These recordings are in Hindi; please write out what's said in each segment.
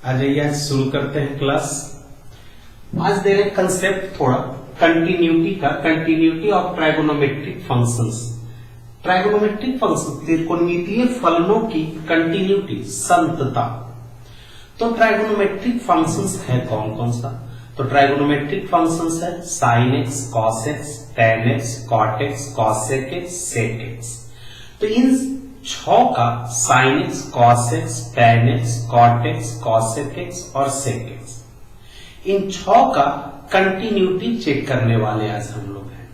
आ जाइए, आज शुरू करते हैं क्लास। आज दे रहे कंसेप्ट थोड़ा कंटिन्यूटी का, continuity of trigonometric functions. Trigonometric function त्रिकोणमितीय फलनों की कंटिन्यूटी, संतता। तो ट्राइगोनोमेट्रिक फंक्शंस है कौन कौन सा? तो ट्राइगोनोमेट्रिक फंक्शंस है sin x, cos x, tan x, cot x, cosec x, sec x। तो इन 6 का sin x, cos x, tan x, cot x, cosec x और sec x, इन 6 का कंटिन्यूटी चेक करने वाले आज हम लोग हैं।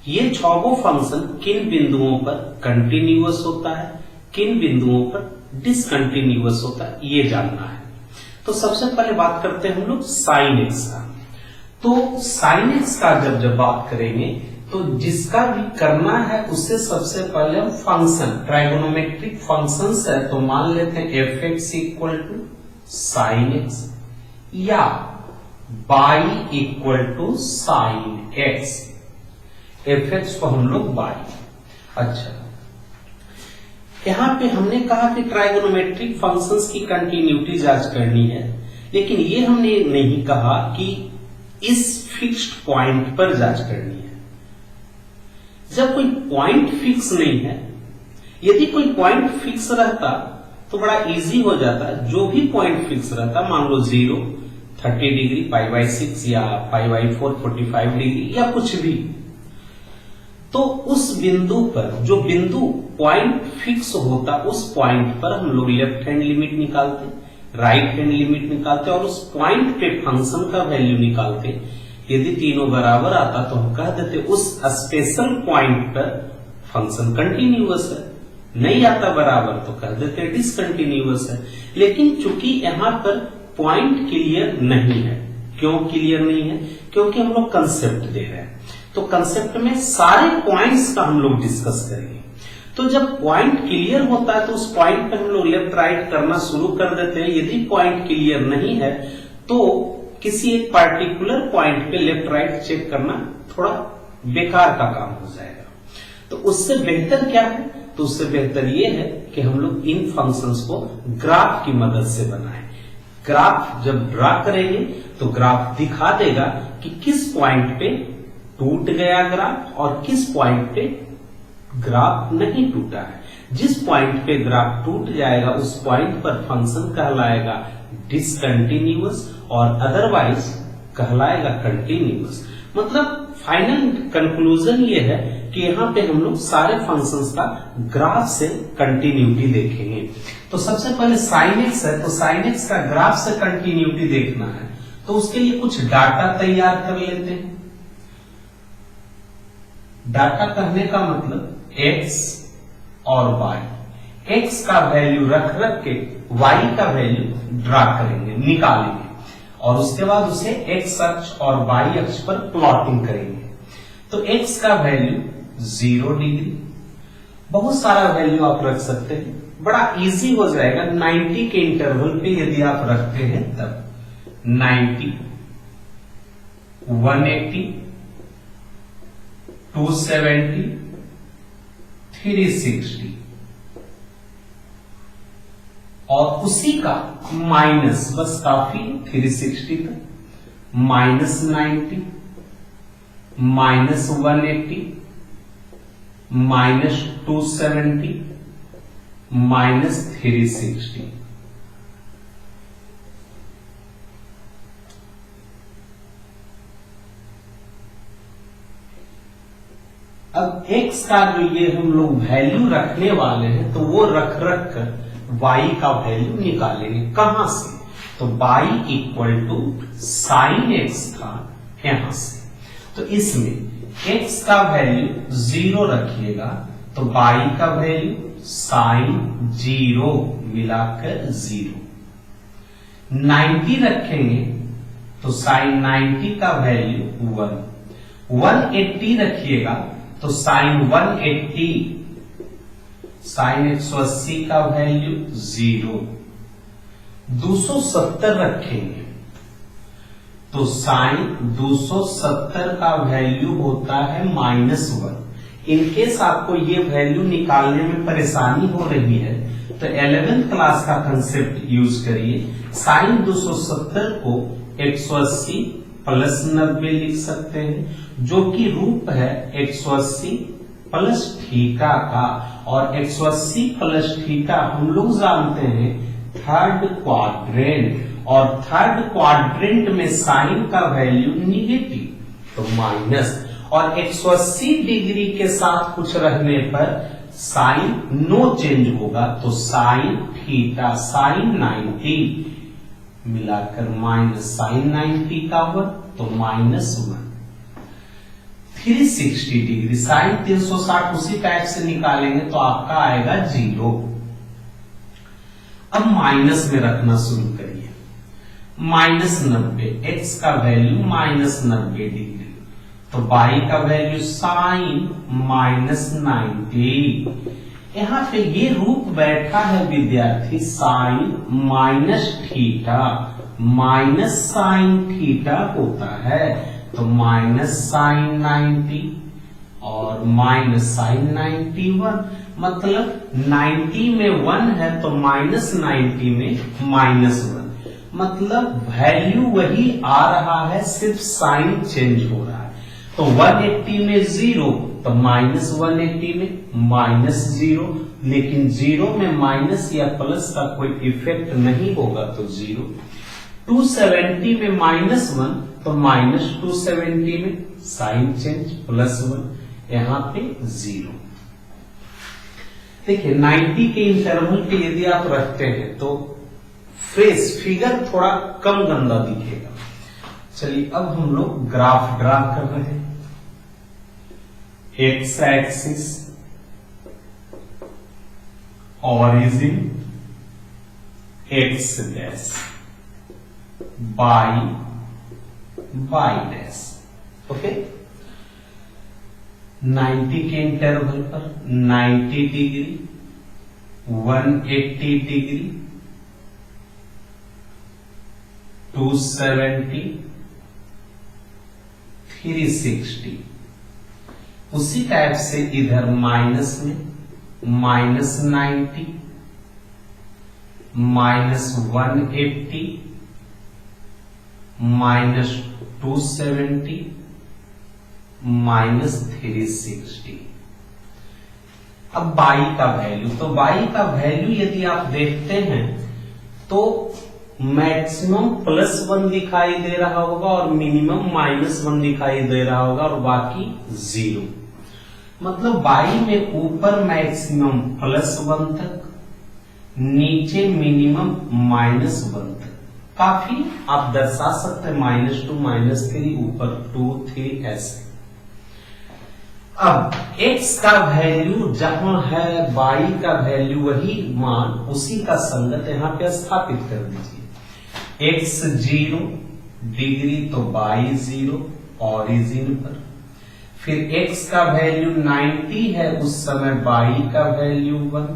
ये 6 फंक्शन किन बिंदुओं पर कंटिन्यूअस होता है, किन बिंदुओं पर डिसकंटिन्यूअस होता है, ये जानना है। तो सबसे पहले बात करते हैं हम लोग sin x का। तो sin x का जब बात करेंगे तो जिसका भी करना है उससे सबसे पहले हम फंक्शन, ट्राइगोनोमेट्रिक फंक्शंस है तो मान लेते हैं f(x) equal to sin x या y equal to sin x। f(x) को हम लोग y। अच्छा, यहां पे हमने कहा कि ट्राइगोनोमेट्रिक फंक्शंस की कंटिन्यूटी जांच करनी है, लेकिन ये हमने नहीं कहा कि इस फिक्स्ड पॉइंट पर जांच करनी है। जब कोई पॉइंट फिक्स नहीं है, यदि कोई पॉइंट फिक्स रहता तो बड़ा इजी हो जाता। जो भी पॉइंट फिक्स रहता, मान लो 0, 30 डिग्री, π/6 या π/4 45 डिग्री या कुछ भी, तो उस बिंदु पर, जो बिंदु पॉइंट फिक्स होता, उस पॉइंट पर हम लोग लेफ्ट हैंड लिमिट निकालते, राइट हैंड लिमिट निकालते और उस पॉइंट पे फंक्शन का वैल्यू निकालते। यदि तीनों बराबर आता तो हम कह देते उस स्पेशल पॉइंट पर फंक्शन कंटिन्यूअस है, नहीं आता बराबर तो कह देते डिसकंटिन्यूअस है। लेकिन चूंकि यहां पर पॉइंट क्लियर नहीं है, क्यों क्लियर नहीं है? क्योंकि हम लोग कंसेप्ट दे रहे हैं, तो कंसेप्ट में सारे पॉइंट्स का हम लोग डिस्कस करेंगे। तो जब पॉइंट क्लियर होता है तो उस पॉइंट पे हम लोग लेफ्ट राइट करना शुरू कर देते हैं। यदि पॉइंट क्लियर नहीं है तो किसी एक पार्टिकुलर पॉइंट पे लेफ्ट राइट चेक करना थोड़ा बेकार का काम हो जाएगा। तो उससे बेहतर क्या है? तो उससे बेहतर ये है कि हम लोग इन फंक्शंस को ग्राफ की मदद से बनाएं। ग्राफ जब ड्रा करेंगे तो ग्राफ दिखा देगा कि किस पॉइंट पे टूट गया ग्राफ और किस पॉइंट पे ग्राफ नहीं टूटा है। जिस पॉइंट पे ग्राफ टूट जाएगा उस पॉइंट पर फंक्शन कहलाएगा डिसकंटिन्यूअस और अदरवाइज कहलाएगा कंटिन्यूअस। मतलब फाइनल कंक्लूजन ये है कि यहाँ पे हम लोग सारे फंक्शंस का ग्राफ से कंटिन्यूटी देखेंगे। तो सबसे पहले sin x है, तो sin x का ग्राफ से कंटिन्यूटी देखना है तो उसके लिए कुछ डाटा तैयार कर लेते हैं। डाटा कहने का मतलब x और y, x का वैल्यू रख के y का वैल्यू ड्रा करेंगे, निकालेंगे और उसके बाद उसे x अक्ष और y अक्ष पर प्लॉटिंग करेंगे। तो x का वैल्यू 0 डिग्री, बहुत सारा वैल्यू आप रख सकते हैं, बड़ा इजी हो जाएगा। 90 के इंटरवल पे यदि आप रखते हैं तब 90, 180, 270, 360 और उसी का माइनस, बस काफी 360 तक, -90, -180, -270, -360। अब x का जो ये हम लोग वैल्यू रखने वाले हैं तो वो रख कर y का वैल्यू निकालेंगे। कहां से? तो y equal to sine x था यहां से, तो इसमें x का वैल्यू 0 रखिएगा तो y का वैल्यू साइन 0 मिलाकर 0। 90 रखेंगे तो साइन 90 का वैल्यू 1। 180 रखिएगा तो साइन 180, साइन 180 का वैल्यू 0। 270 रखेंगे तो साइन 270 का वैल्यू होता है -1। इनकेस आपको ये वैल्यू निकालने में परेशानी हो रही है तो 11th क्लास का कंसेप्ट यूज करिए। साइन 270 को 180 प्लस 90 लिख सकते हैं, जो कि रूप है 180 प्लस थीटा का, और 180 प्लस थीटा हम लोग जानते हैं थर्ड क्वाड्रेंट, और थर्ड क्वाड्रेंट में साइन का वैल्यू निगेटिव, तो माइनस, और 180 डिग्री के साथ कुछ रहने पर साइन नो चेंज होगा, तो साइन थीटा साइन 90 मिलाकर माइनस साइन 90 का वर्ग, तो -1। 360 डिग्री साइन 360 उसी टाइप से निकालेंगे तो आपका आएगा 0। अब माइनस में रखना शुरू करिए। -90, x का वैल्यू -90 डिग्री, तो y का वैल्यू साइन -90। यहां पे ये रूप बैठा है विद्यार्थी sine minus theta, minus sine theta होता है, तो माइनस साइन 90 और माइनस साइन 91, मतलब 90 में 1 है तो -90 में -1, मतलब वैल्यू वही आ रहा है, सिर्फ साइन चेंज हो रहा है। तो 180 में 0, तो -180 में -0, लेकिन 0 में माइनस या प्लस का कोई इफेक्ट नहीं होगा, तो 0। 270 में -1, तो -270 में साइन चेंज +1, यहां पे 0। देखिए 90 के इंटरवल पे यदि आप रखते हैं तो फेस फिगर थोड़ा कम गंदा दिखेगा। चलिए अब हम लोग ग्राफ ड्रा कर रहे हैं। X axis origin x dash, by dash, okay. 90 के इंटरवल पर 90 डिग्री, 180 डिग्री, 270, 360। उसी टाइप से इधर माइनस में -90, -180, -270, -360। अब बाई का वैल्यू, तो बाई का वैल्यू यदि आप देखते हैं तो मैक्सिमम +1 दिखाई दे रहा होगा और मिनिमम -1 दिखाई दे रहा होगा और बाकी 0, मतलब बाई में ऊपर मैक्सिमम +1 तक, नीचे मिनिमम -1 तक। काफी आप दर्शा सकते हैं -2, -3, ऊपर 2, 3 ऐसे। अब x का वैल्यू जहां है, y का वैल्यू वही मान उसी का संगत यहां पे स्थापित कर दीजिए। x 0 डिग्री तो y 0 ऑरिजिन पर, फिर x का वैल्यू 90 है उस समय y का वैल्यू 1,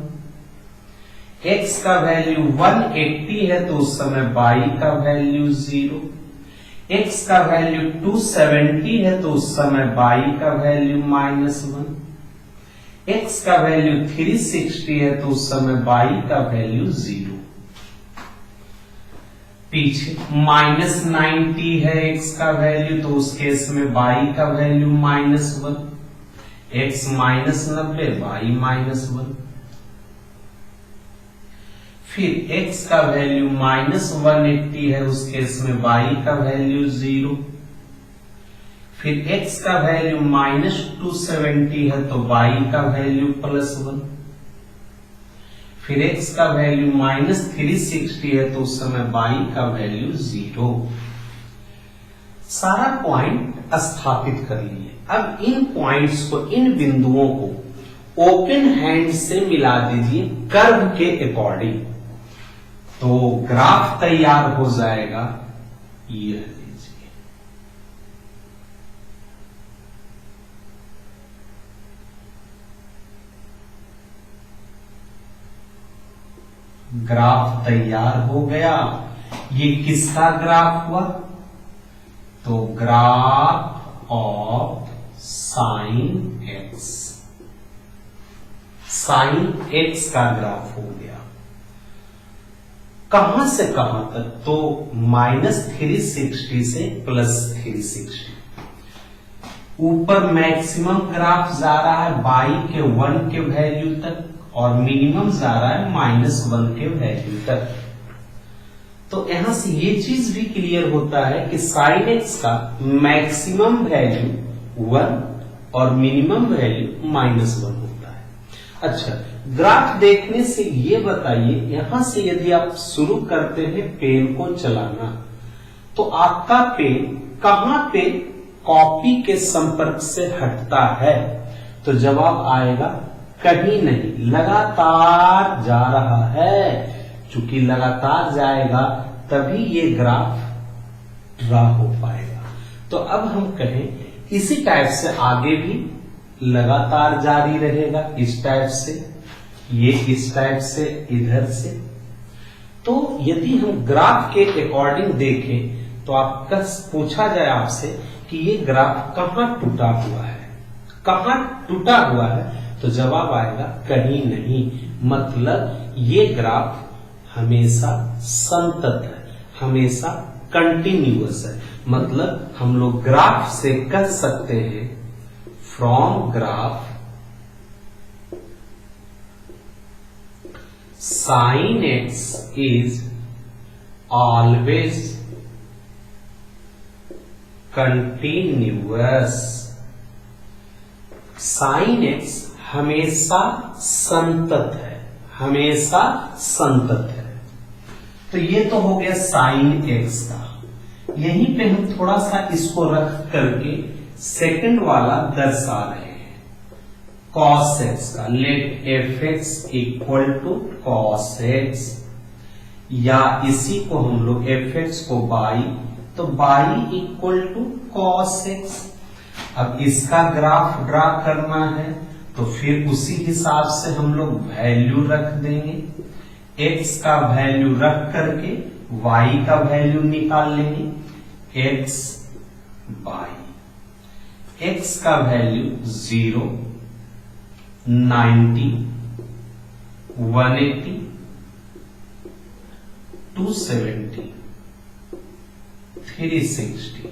x का वैल्यू 180 है तो उस समय y का वैल्यू 0, x का वैल्यू 270 है तो उस समय y का वैल्यू -1, x का वैल्यू 360 है तो उस समय y का वैल्यू 0। पीछे -90 है x का वैल्यू, तो उस केस में y का वैल्यू -1, x -90 y -1, फिर x का वैल्यू -180 है उस केस में y का वैल्यू 0, फिर x का वैल्यू -270 है तो y का वैल्यू +1, फिर x का वैल्यू -360 है तो उस समय y का वैल्यू 0। सारा पॉइंट स्थापित कर लिए। अब इन पॉइंट्स को, इन बिंदुओं को ओपन हैंड से मिला दीजिए कर्व के अकॉर्डिंग, तो ग्राफ तैयार हो जाएगा। यह लीजिए, ग्राफ तैयार हो गया। ये किसका ग्राफ हुआ? तो graph of sine x, sine x का ग्राफ हो गया। कहां से कहां तक, तो -360 से +360। ऊपर मैक्सिमम ग्राफ जा रहा है y के 1 के वैल्यू तक और मिनिमम जा रहा है -1 के वैल्यू तक। तो यहां से ये चीज भी क्लियर होता है कि sin x का मैक्सिमम वैल्यू 1 और मिनिमम वैल्यू -1 होता है। अच्छा, ग्राफ देखने से ये बताइए, यहां से यदि आप शुरू करते हैं पेन को चलाना, तो आपका पेन कहां पे कॉपी के संपर्क से हटता है? तो जवाब आएगा कहीं नहीं, लगातार जा रहा है। चूंकि लगातार जाएगा तभी ये ग्राफ ड्रा हो पाएगा। तो अब हम कहें इसी टाइप से आगे भी लगातार जारी रहेगा, इस टाइप से, ये इस टाइप से, इधर से। तो यदि हम ग्राफ के अकॉर्डिंग देखें तो आपका पूछा जाए आपसे कि ये ग्राफ कहां टूटा हुआ है, कहां टूटा हुआ है, तो जवाब आएगा कहीं नहीं। मतलब ये ग्राफ हमेशा संतत है, हमेशा कंटिन्यूअस है। मतलब हम लोग ग्राफ से कह सकते हैं, from graph sin x is always continuous। sin x हमेशा संतत है, हमेशा संतत है। तो ये तो हो गया sin x का। यहीं पे हम थोड़ा सा इसको रख करके सेकंड वाला दर्शा रहे हैं, cos x का। Let fx equal to cos x, या इसी को हम लोग fx को y, तो y equal to cos x। अब इसका ग्राफ ड्रा करना है तो फिर उसी हिसाब से हम लोग वैल्यू रख देंगे। x का वैल्यू रख करके y का वैल्यू निकाल लेंगे। x y, x का वैल्यू 0, 90, 180, 270, 360,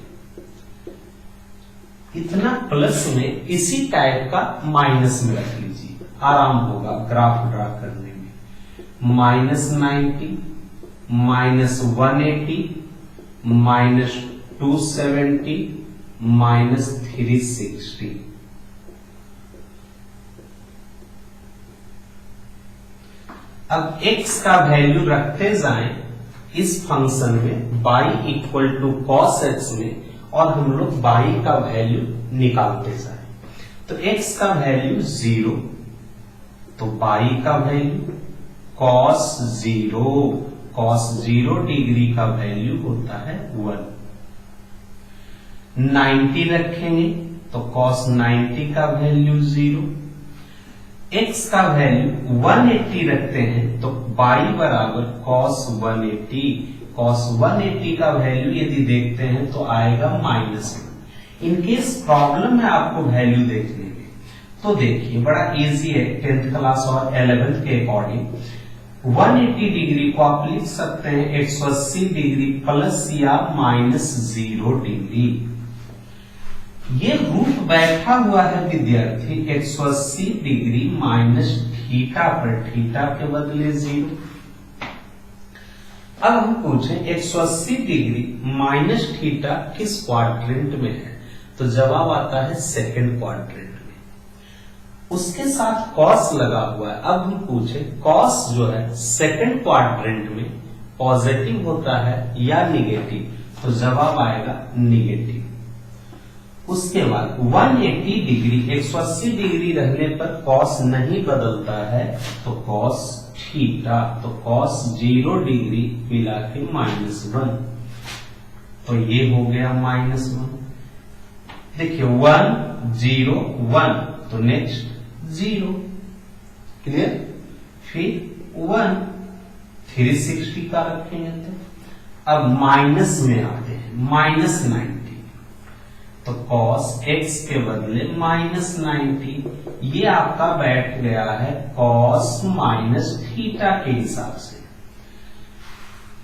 इतना प्लस में इसी टाइप का माइनस में रख लीजिए, आराम होगा ग्राफ ड्रा करने में। -90, -180, -270, -360। अब x का वैल्यू रखते जाएं इस फंक्शन में y equal to cos x में, और हम लोग y का वैल्यू निकालते जाएं। तो x का वैल्यू 0, तो y का वैल्यू cos 0 डिग्री का वैल्यू होता है 1। 90 रखेंगे तो cos 90 का वैल्यू 0। x का वैल्यू 180 रखते हैं तो y बराबर cos 180। cos 180 का वैल्यू यदि देखते हैं तो आएगा -1। इनकेस प्रॉब्लम है आपको वैल्यू देखने में, तो देखिए बड़ा इजी है। 10th क्लास और 11th के अकॉर्डिंग 180 डिग्री को आप लिख सकते हैं 180 डिग्री प्लस या -0 डिग्री। ये रूट बैठा हुआ है विद्यार्थी 180 डिग्री माइनस थीटा पर, थीटा के बदले 0। अब हम पूछें 180 डिग्री माइनस थीटा किस क्वाड्रेंट में है, तो जवाब आता है सेकंड क्वाड्रेंट में। उसके साथ कॉस लगा हुआ है। अब हम पूछें कॉस जो है सेकंड क्वाड्रेंट में पॉजिटिव होता है या निगेटिव, तो जवाब आएगा निगेटिव। उसके बाद 180 डिग्री 180 डिग्री रहने पर कॉस नहीं बदलता है, तो कॉस थीटा, तो कॉस 0 डिग्री मिला के -1, तो ये हो गया -1। देखिए 1 0 1, तो नेक्स्ट 0, क्लियर। फिर 1 360 का रखेंगे तो अब माइनस में आते हैं, -90, तो cos x के बदले -90, ये आपका बैठ गया है cos थीटा के हिसाब से।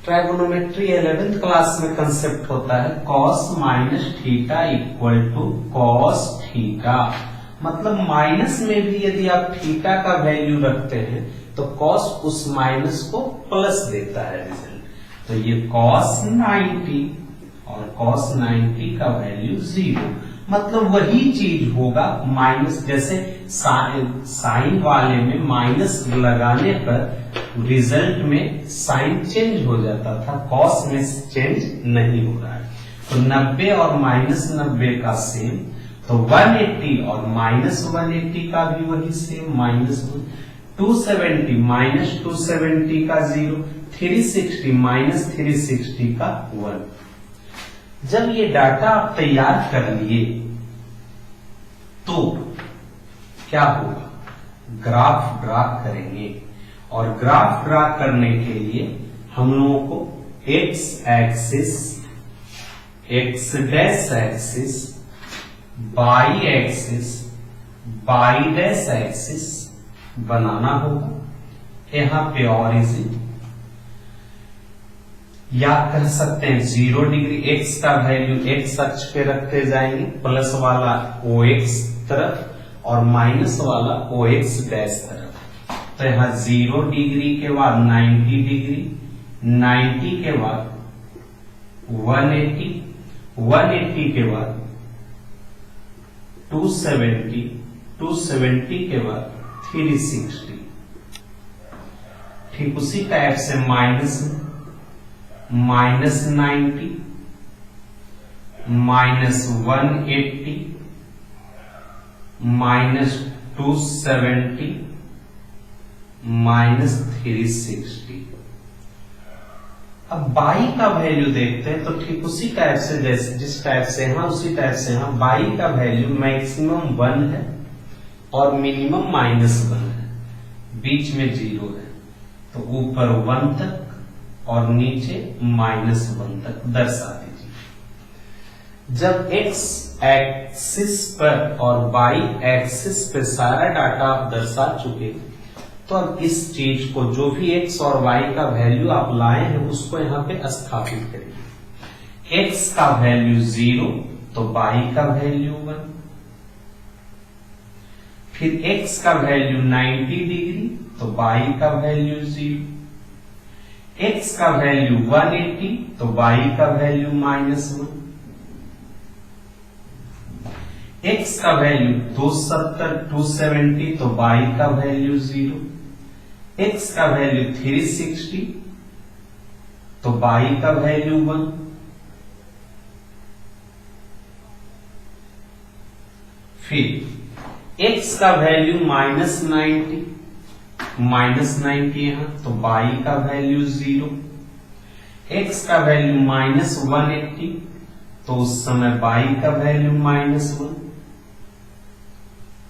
ट्राइगोनोमेट्री 11th क्लास में कंसेप्ट होता है cos minus theta equal to cos theta. मतलब माइनस में भी यदि आप थीटा का वैल्यू रखते हैं तो कॉस उस माइनस को प्लस देता है रिजल्ट। तो ये कॉस 90 और कॉस 90 का वैल्यू 0। मतलब वही चीज होगा माइनस, जैसे साइन वाले में माइनस लगाने पर रिजल्ट में साइन चेंज हो जाता था, कॉस में चेंज नहीं हो रहा है। तो 90 और माइनस 90 का सेम, तो 180 और माइनस 180 का भी वही सेम, माइनस 270 माइनस 270 का 0, 360 माइनस 360 का 1। जब ये डाटा आप तैयार कर लिए तो क्या होगा, ग्राफ ड्रा करेंगे। और ग्राफ ड्रा करने के लिए हम लोगों को x axis, x dash axis, y axis, y dash axis बनाना होगा। यहां पे ओरिजिन या कर सकते हैं 0 डिग्री, एक्स का वैल्यू एक्स अक्ष पे रखते जाएंगे, प्लस वाला ओ एक्स तरफ और माइनस वाला ओ एक्स डैश तरफ। तो यहां 0 डिग्री के बाद 90 डिग्री, 90 के बाद 180, 180 के बाद 270, 270 के बाद 360। ठीक उसी टाइप से माइनस 90, माइनस 180, माइनस 270, माइनस 360। अब बाई का वैल्यू देखते हैं तो ठीक उसी टाइप से, जैसे जिस टाइप से यहां उसी टाइप से यहां बाई का वैल्यू मैक्सिमम 1 है और मिनिमम -1 है, बीच में 0 है। तो ऊपर 1 तक और नीचे -1 तक दर्शा दीजिए। जब x एक्सिस पर और y एक्सिस पे सारा डाटा आप दर्शा चुके तो अब इस चीज को, जो भी x और y का वैल्यू आप लाए हैं उसको यहां पे स्थापित करिए। x का वैल्यू 0 तो y का वैल्यू 1, फिर x का वैल्यू 90 डिग्री तो y का वैल्यू 0, x का वैल्यू 180 तो y का वैल्यू -1, x का वैल्यू 270 तो y का वैल्यू 0, x का वैल्यू 360 तो y का वैल्यू 1, फिर x का वैल्यू -90 यहां तो y का वैल्यू 0, x का वैल्यू -180 तो उस समय y का वैल्यू -1,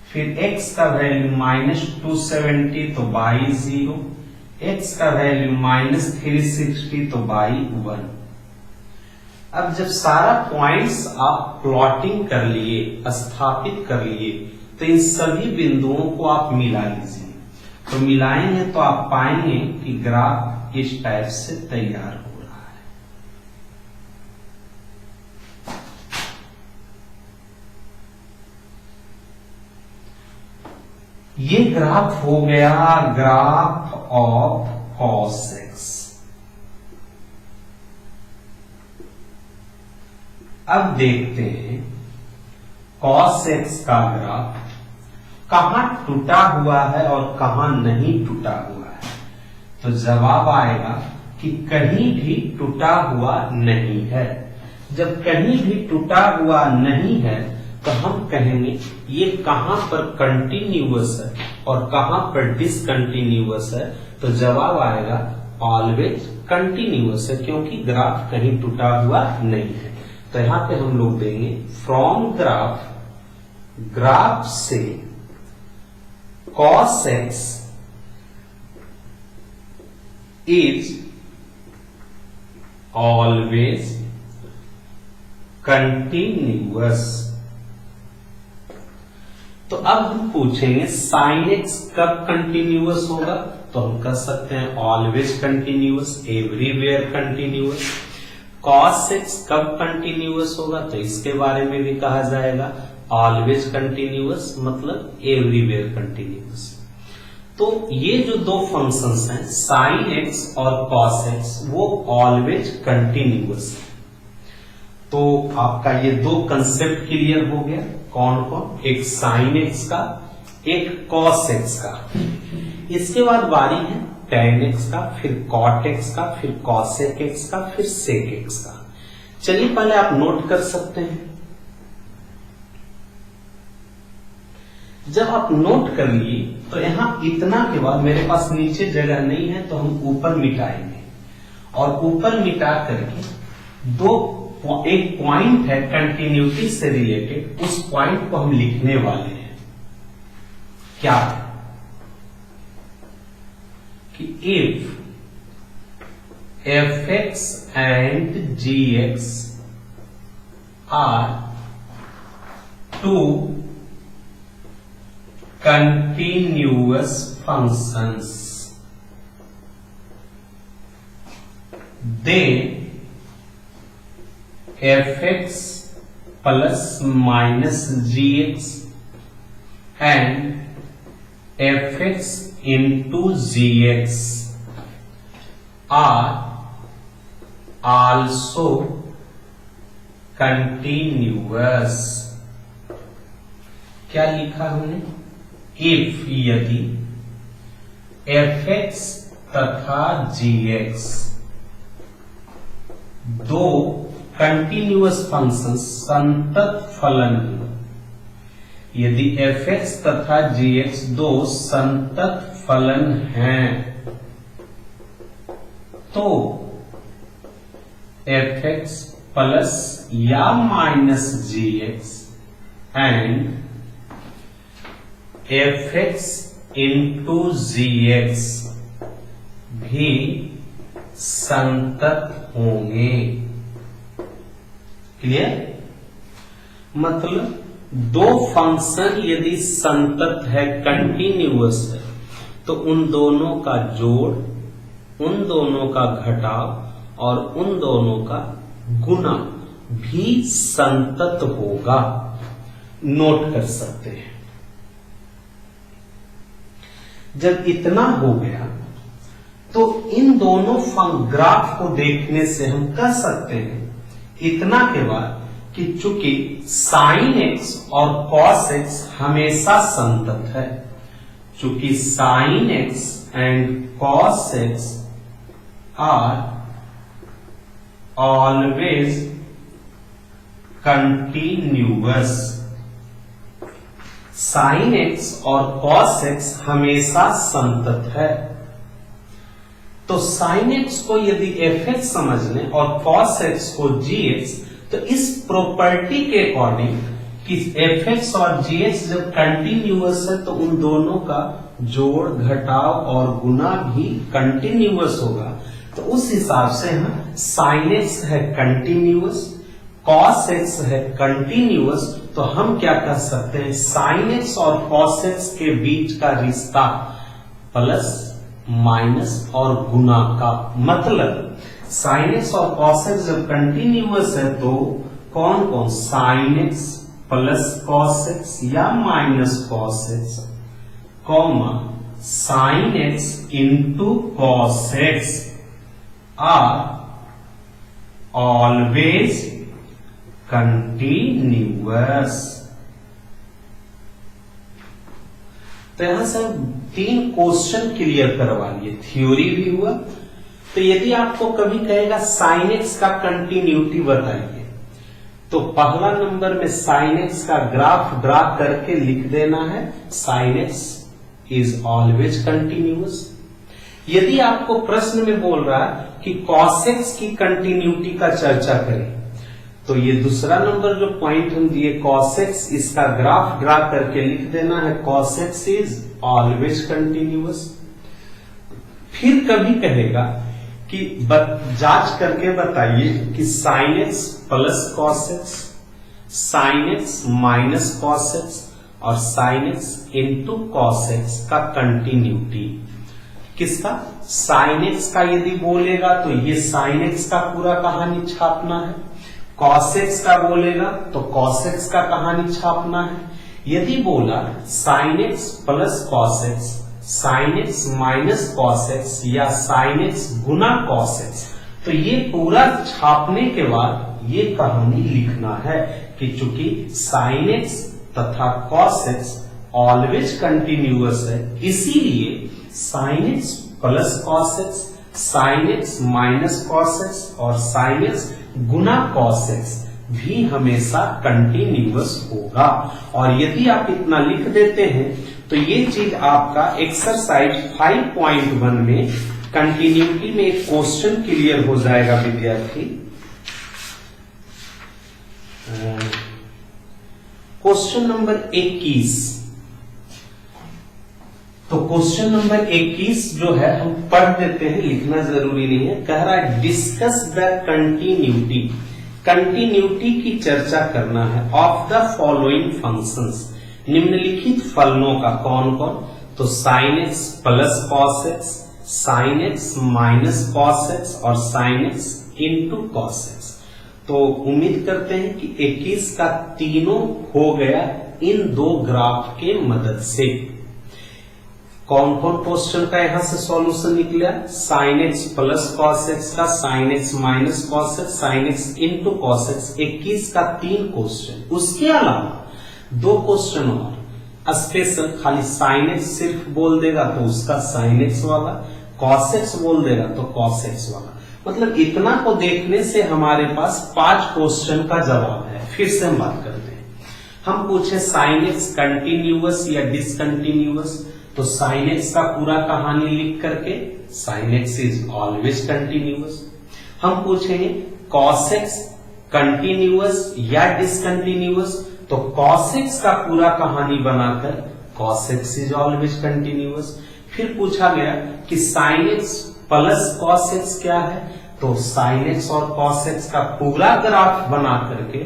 फिर x का वैल्यू -270 तो y 0, x का वैल्यू -360 तो y 1। अब जब सारा पॉइंट्स आप प्लॉटिंग कर लिए, स्थापित कर लिए, तो इन सभी बिंदुओं को आप मिला लीजिए। तो मिलाएंगे तो आप पाएंगे कि ग्राफ इस टाइप से तैयार हो रहा है। ये ग्राफ हो गया ग्राफ ऑफ cos x। अब देखते हैं cos x का ग्राफ कहां टूटा हुआ है और कहां नहीं टूटा हुआ है। तो जवाब आएगा कि कहीं भी टूटा हुआ नहीं है। जब कहीं भी टूटा हुआ नहीं है तो हम कहेंगे ये कहां पर कंटिन्यूअस है और कहां पर डिसकंटिन्यूअस है। तो जवाब आएगा ऑलवेज कंटिन्यूअस है, क्योंकि ग्राफ कहीं टूटा हुआ नहीं है। तो यहां पे हम लोग देंगे फ्रॉम ग्राफ से cos x is always continuous। तो अब हम पूछेंगे sin x कब कंटिन्यूअस होगा। तो हम कह सकते हैं always continuous, everywhere continuous. Cos x कब कंटिन्यूअस होगा, तो इसके बारे में भी कहा जाएगा ऑलवेज कंटिन्यूअस मतलब एवरीवेयर कंटिन्यूअस। तो ये जो दो फंक्शंस हैं साइन एक्स और कॉस एक्स वो ऑलवेज कंटिन्यूअस है। तो आपका ये दो कंसेप्ट क्लियर हो गया। कौन कौन, एक साइन एक्स का, एक कॉस एक्स का। इसके बाद बारी है टेन एक्स का, फिर कॉट एक्स का, फिर कॉसेक एक्स का, फिर सेक एक्स का। चलिए पहले आप नोट कर सकते हैं। जब आप नोट कर लिए तो यहां इतना के बाद मेरे पास नीचे जगह नहीं है तो हम ऊपर मिटाएंगे, और ऊपर मिटा करके एक पॉइंट है कंटिन्यूटी से रिलेटेड, उस पॉइंट को हम लिखने वाले हैं। क्या है कि if f x and g x are two continuous functions, then fx plus minus gx and fx into gx are also continuous। क्या लिखा हमने, इफ यदि fx तथा gx दो कंटिन्यूअस फंक्शन संतत फलन, यदि fx तथा gx दो संतत फलन हैं तो fx प्लस या minus gx and fx into gx भी संतत होंगे। क्लियर, मतलब दो फंक्शन यदि संतत है, कंटिन्यूअस है, तो उन दोनों का जोड़, उन दोनों का घटाव और उन दोनों का गुना भी संतत होगा। नोट कर सकते हैं। जब इतना हो गया तो इन दोनों ग्राफ को देखने से हम कह सकते हैं इतना के बाद कि चूंकि साइन एक्स और कॉस एक्स हमेशा संतत है, चूंकि sine x and cos x are always continuous, sine x और कॉस एक्स हमेशा संतत है। तो साइन एक्स को यदि एफ एक्स समझ लें और कॉस एक्स को जी एक्स, तो इस प्रॉपर्टी के अकॉर्डिंग कि एफ एक्स और जी एक्स जब कंटिन्यूअस है तो उन दोनों का जोड़, घटाव और गुना भी कंटिन्यूअस होगा। तो उस हिसाब से हम साइन एक्स है कंटिन्यूअस, कॉस एक्स है कंटिन्यूअस, तो हम क्या कर सकते हैं, साइन एक्स और कॉस एक्स के बीच का रिश्ता प्लस माइनस और गुना का, मतलब साइन एक्स और कॉस एक्स जब कंटिन्यूअस है तो कौन कौन, sine x plus cos x या minus cos x, comma sine x into cos x are always continuous. तो यहां से हम 3 क्वेश्चन क्लियर करवा लिए, थ्योरी भी हुआ। तो यदि आपको कभी कहेगा साइन एक्स का कंटिन्यूटी बताइए, तो पहला नंबर में साइन एक्स का ग्राफ ड्रा करके लिख देना है, sine x is always continuous. यदि आपको प्रश्न में बोल रहा है कि कॉस एक्स की कंटिन्यूटी का चर्चा करें, तो ये दूसरा नंबर जो पॉइंट हम दिए कॉस एक्स, इसका ग्राफ ड्रा करके लिख देना है, cos x is always continuous. फिर कभी कहेगा कि जांच करके बताइए कि sine x plus cos x, sine x minus cos x और sine x into cos x का कंटिन्यूटी किसका? साइन एक्स का यदि बोलेगा तो ये साइन एक्स का पूरा कहानी छापना है, कॉस एक्स का बोलेगा तो कॉस एक्स का कहानी छापना है। यदि बोला sign x plus cos x, sine x minus cos x या साइन एक्स गुना कॉस एक्स, तो ये पूरा छापने के बाद ये कहानी लिखना है कि चूंकि साइन एक्स तथा कॉस एक्स ऑलवेज कंटिन्यूअस है, इसीलिए sign x plus cos x, sine x minus cos x और साइन एक्स गुना कॉस एक्स भी हमेशा कंटिन्यूअस होगा। और यदि आप इतना लिख देते हैं तो ये चीज आपका एक्सरसाइज 5.1 में कंटिन्यूटी में एक क्वेश्चन क्लियर हो जाएगा विद्यार्थी। Question number 21। तो क्वेश्चन नंबर 21 जो है हम पढ़ देते हैं, लिखना जरूरी नहीं है। कह रहा है डिस्कस द कंटिन्यूटी, कंटिन्यूटी की चर्चा करना है ऑफ द फॉलोइंग फंक्शंस, निम्नलिखित फलनों का। कौन कौन? तो sine x plus cos x, sine x minus cos x और sine x into cos x. तो उम्मीद करते हैं कि 21 का तीनों हो गया इन दो ग्राफ के मदद से। कौन कौन क्वेश्चन का यहां से सॉल्यूशन निकला? Sine x plus cos x का, sine x minus cos x, sine x into cos x, 21 का 3 क्वेश्चन। उसके अलावा 2 क्वेश्चन और स्पेशल, खाली साइन एक्स सिर्फ बोल देगा तो उसका साइन एक्स वाला, कॉस एक्स बोल देगा तो कॉस एक्स वाला। मतलब इतना को देखने से हमारे पास 5 क्वेश्चन का जवाब है। फिर से हम बात करते हैं। हम पूछे साइन एक्स कंटिन्यूअस या डिसकंटिन्यूअस, तो साइन एक्स का पूरा कहानी लिख करके sine x is always continuous. हम पूछेंगे कॉस एक्स कंटिन्यूअस या डिसकंटिन्यूअस, तो कॉस एक्स का पूरा कहानी बनाकर cos x is always continuous. फिर पूछा गया कि sine x plus cos x क्या है, तो साइन एक्स और कॉस एक्स का पूरा ग्राफ बना करके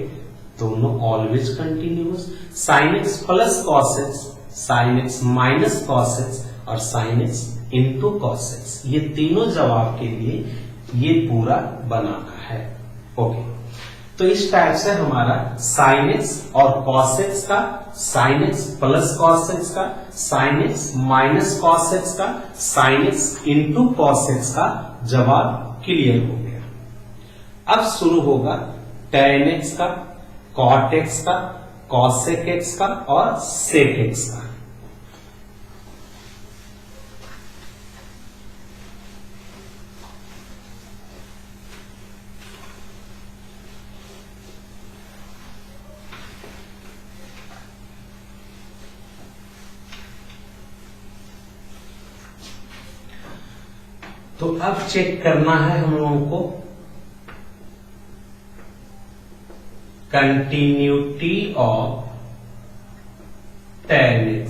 दोनों always continuous. Sine x plus cos x, sine x minus cos x और sine x into cos x, ये तीनों जवाब के लिए ये पूरा बना है। ओके, तो इस टाइप से हमारा साइन एक्स और कॉस एक्स का, sine x plus cos x का, sine x minus cos x का, sine x into cos x का जवाब क्लियर हो गया। अब शुरू होगा tan एक्स का, cot एक्स का, cosec एक्स का और sec एक्स का। तो अब चेक करना है हम लोगों को कंटिन्यूटी ऑफ tan x।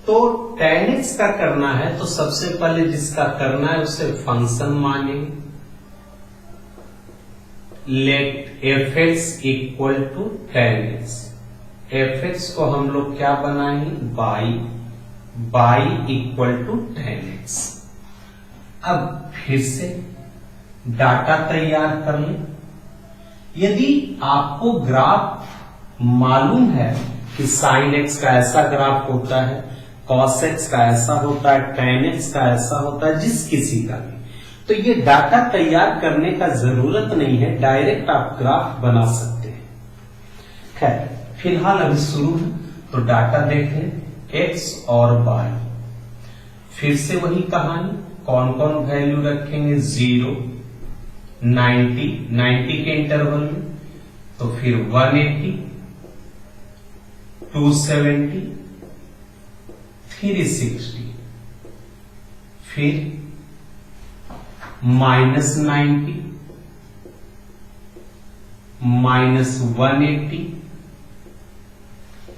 तो tan x का करना है तो सबसे पहले जिसका करना है उसे फंक्शन मानेंगे। Let f(x) equal to tan x। f(x) को हम लोग क्या बनाएंगे? Y equal to tan x। अब फिर से डाटा तैयार कर लें। यदि आपको ग्राफ मालूम है कि साइन एक्स का ऐसा ग्राफ होता है, कॉस एक्स का ऐसा होता है, tan x का ऐसा होता है, जिस किसी का भी, तो ये डाटा तैयार करने का जरूरत नहीं है, डायरेक्ट आप ग्राफ बना सकते हैं। खैर फिलहाल अभी शुरू है तो डाटा देखें x और y। फिर से वही कहानी, कौन कौन वैल्यू रखेंगे? 0, 90 के इंटरवल में, तो फिर 180, 270, 360, फिर -90, -180,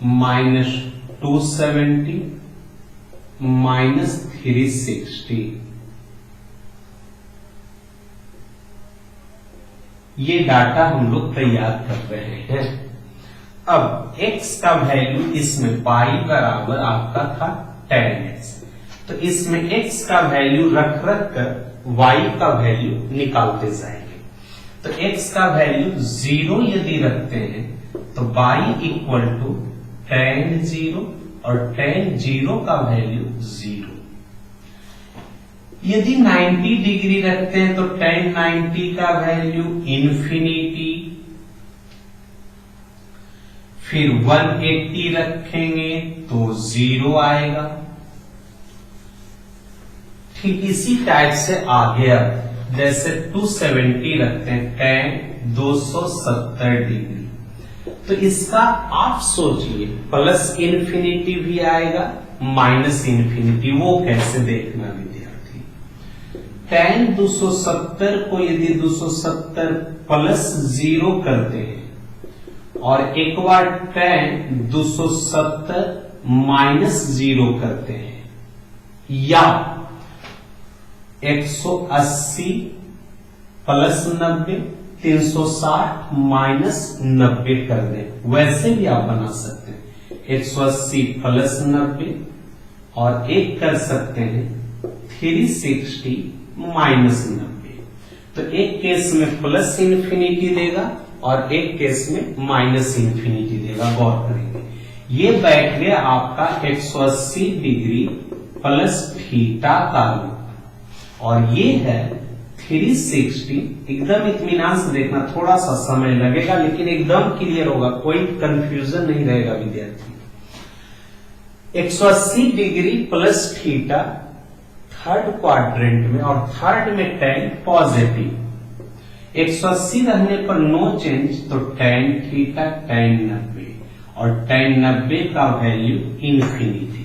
-270, -360। ये डाटा हम लोग तैयार कर रहे हैं। अब x का वैल्यू इसमें पाई बराबर आपका था tan x। तो इसमें x का वैल्यू रख कर y का वैल्यू निकालते जाएंगे। तो x का वैल्यू 0 यदि रखते हैं तो y इक्वल टू tan 0 और tan 0 का वैल्यू 0। यदि 90 डिग्री रखते हैं तो tan 90 का वैल्यू इंफिनिटी, फिर 180 रखेंगे तो 0 आएगा। ठीक इसी टाइप से आगे अब जैसे 270 रखते हैं tan 270 डिग्री, तो इसका आप सोचिए प्लस इंफिनिटी भी आएगा माइनस इंफिनिटी, वो कैसे देखना विद्यार्थी। tan 270 को यदि 270 प्लस 0 करते हैं और एक बार tan 270 माइनस 0 करते हैं, या 180 प्लस 90 360 माइनस 90 कर दें, वैसे भी आप बना सकते हैं 180 प्लस 90 और एक कर सकते हैं 360 माइनस 90। तो एक केस में प्लस इंफिनिटी देगा और एक केस में माइनस इंफिनिटी देगा, गौर करेंगे। ये बैठ गया आपका 180 डिग्री प्लस थीटा का रूप, और ये है 360। एकदम इत्मीनान से देखना, थोड़ा सा समय लगेगा लेकिन एकदम क्लियर होगा, कोई कंफ्यूजन नहीं रहेगा विद्यार्थी। 180 degree plus theta third quadrant में, और थर्ड में tan पॉजिटिव। 180 रहने पर नो चेंज, तो tan थीटा tan 90, और tan 90 का वैल्यू इंफिनिटी।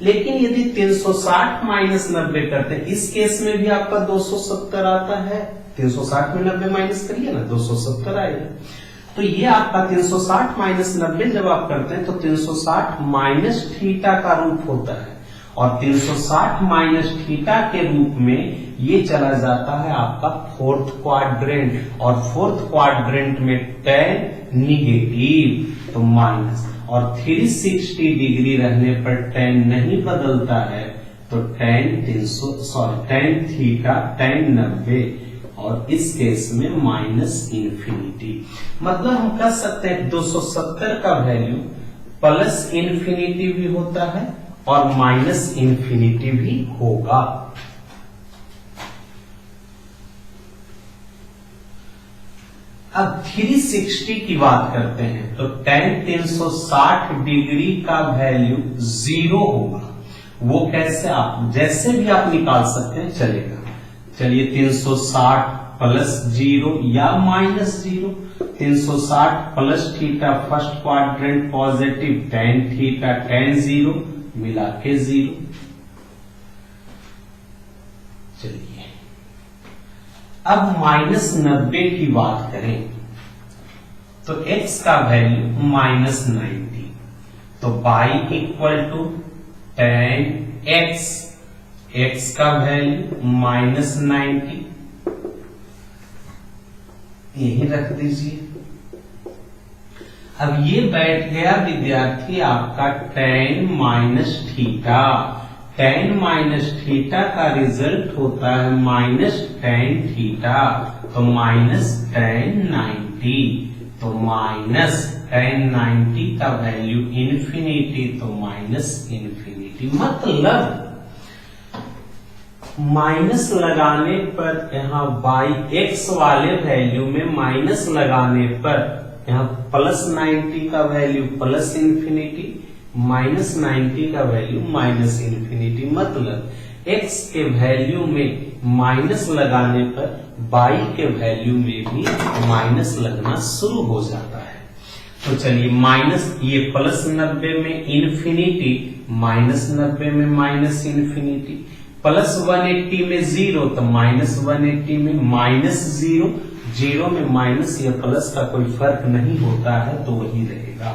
लेकिन यदि 360 माइनस 90 करते हैं, इस केस में भी आपका 270 आता है। 360 में 90 माइनस करिए ना, 270 आएगा। तो ये आपका 360 माइनस 90 जब आप करते हैं तो 360 माइनस थीटा का रूप होता है, और 360 माइनस थीटा के रूप में ये चला जाता है आपका फोर्थ क्वाड्रेंट, और फोर्थ क्वाड्रेंट में tan निगेटिव तो माइनस, और 360 डिग्री रहने पर tan नहीं बदलता है तो tan थीटा tan 90, और इस केस में माइनस इंफिनिटी। मतलब हम कह सकते हैं 270 का वैल्यू प्लस इंफिनिटी भी होता है और माइनस इंफिनिटी भी होगा। अब 360 की बात करते हैं तो tan 360 डिग्री का वैल्यू 0 होगा। वो कैसे, आप जैसे भी आप निकाल सकते हैं, चलेगा। चलिए 360 प्लस 0 या minus 0, 360 plus theta first quadrant positive, tan theta tan 0 मिला के 0। चलिए अब माइनस 90 की बात करें तो x का वैल्यू माइनस 90, तो y equal to tan x, x का वैल्यू माइनस 90, यही रख दीजिए। अब ये बैठ गया विद्यार्थी आपका tan minus theta. tan minus theta का रिजल्ट होता है माइनस tan थीटा, तो माइनस tan 90, तो माइनस tan 90 का वैल्यू इंफिनिटी, तो माइनस इंफिनिटी। मतलब माइनस लगाने पर यहाँ x वाले वैल्यू में माइनस लगाने पर यहाँ प्लस 90 का वैल्यू प्लस इंफिनिटी, माइनस 90 का वैल्यू माइनस इंफिनिटी। मतलब x के वैल्यू में माइनस लगाने पर y के वैल्यू में भी माइनस लगना शुरू हो जाता है। तो चलिए माइनस, ये प्लस 90 में इंफिनिटी, माइनस 90 में माइनस इंफिनिटी, प्लस 180 में 0, तो माइनस 180 में माइनस 0, 0 में माइनस या प्लस का कोई फर्क नहीं होता है, तो वही रहेगा।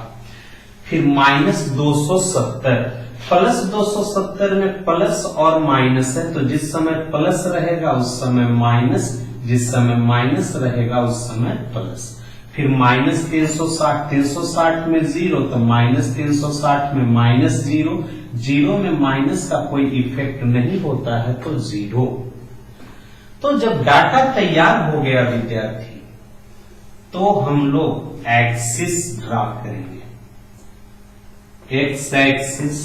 फिर माइनस 270, प्लस 270 में प्लस और माइनस है, तो जिस समय प्लस रहेगा उस समय माइनस, जिस समय माइनस रहेगा उस समय प्लस। फिर माइनस 360, 360 में 0 तो माइनस 360 में माइनस 0, 0 में माइनस का कोई इफेक्ट नहीं होता है तो 0। तो जब डाटा तैयार हो गया विद्यार्थी, तो हम लोग एक्सिस ड्रा करेंगे। X axis,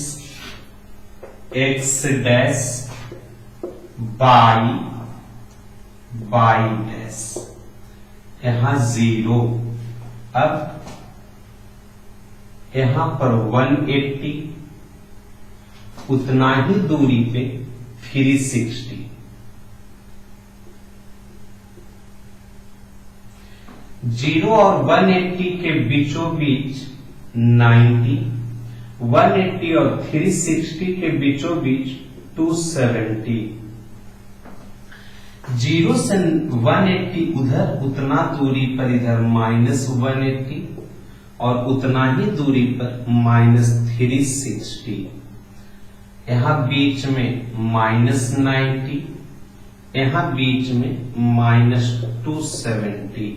x dash, by dash, यहां 0। अब यहां पर 180, उतना ही दूरी पे 360, 0 और 180 के बीचों बीच 90, 180 और 360 के बीचों बीच 270, 0 से 180 उधर, उतना दूरी पर इधर माइनस 180 और उतना ही दूरी पर माइनस 360, यहां बीच में माइनस 90, यहां बीच में माइनस 270।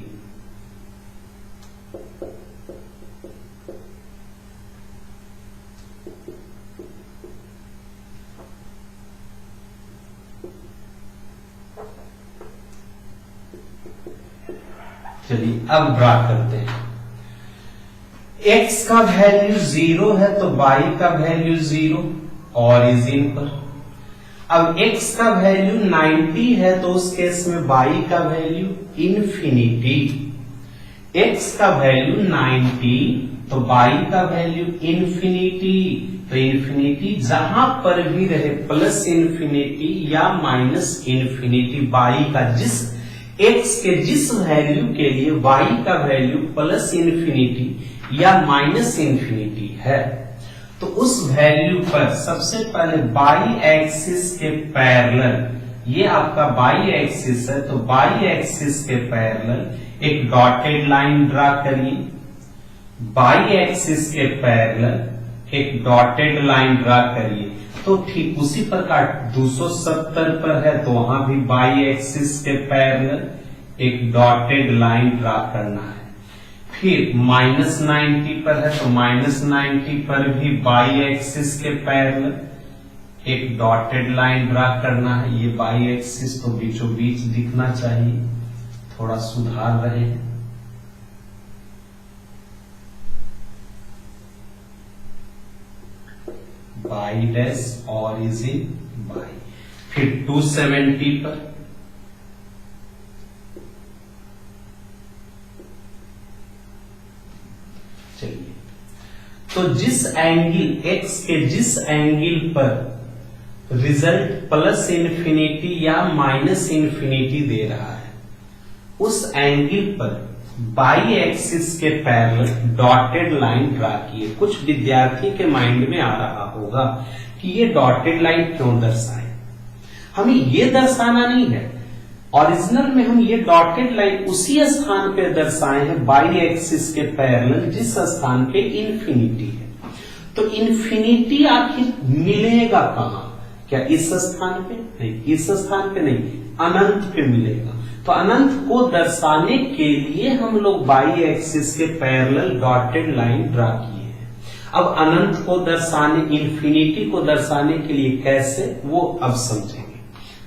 चलिए अब ड्रा करते हैं। x का वैल्यू 0 है तो y का वैल्यू 0 ऑरिजिन पर। अब x का वैल्यू 90 है तो उस केस में y का वैल्यू इन्फिनिटी। x का वैल्यू 90 तो y का वैल्यू इन्फिनिटी। तो इन्फिनिटी जहां पर भी रहे, प्लस इन्फिनिटी या माइनस इन्फिनिटी, y का जिस x के जिस वैल्यू के लिए y का वैल्यू प्लस इन्फिनिटी या माइनस इन्फिनिटी है, तो उस वैल्यू पर सबसे पहले y एक्सिस के पैरेलल, ये आपका y एक्सिस है तो y एक्सिस के पैरेलल एक डॉटेड लाइन ड्रा करिए। y एक्सिस के पैरेलल एक डॉटेड लाइन ड्रा करिए। तो ठीक उसी प्रकार 270 पर है तो वहां भी y एक्सिस के पैरेलल एक डॉटेड लाइन ड्रा करना है। फिर माइनस 90 पर है तो माइनस 90 पर भी y एक्सिस के पैरेलल एक डॉटेड लाइन ड्रा करना है। ये y एक्सिस तो बीचों बीच दिखना चाहिए, थोड़ा सुधार रहे हैं। y डैश ऑरिजिन y, फिर 270 पर चलिए, तो जिस एंगल x के जिस एंगल पर रिजल्ट प्लस इन्फिनिटी या माइनस इन्फिनिटी दे रहा है, उस एंगल पर y एक्सिस के पैरेलल डॉटेड लाइन ड्रा किए। कुछ विद्यार्थी के माइंड में आ रहा होगा कि ये डॉटेड लाइन क्यों दर्शाए। हमें ये दर्शाना नहीं है, ओरिजिनल में हम ये डॉटेड लाइन उसी स्थान पे दर्शाए हैं y एक्सिस के पैरेलल जिस स्थान पे इन्फिनिटी है। तो इन्फिनिटी आखिर मिलेगा कहां? क्या इस स्थान पे? नहीं, इस स्थान पे नहीं, अनंत पे मिलेगा। तो अनंत को दर्शाने के लिए हम लोग y एक्सिस के पैरेलल डॉटेड लाइन ड्रा किए हैं। अब अनंत को दर्शाने, इन्फिनिटी को दर्शाने के लिए कैसे, वो अब समझेंगे।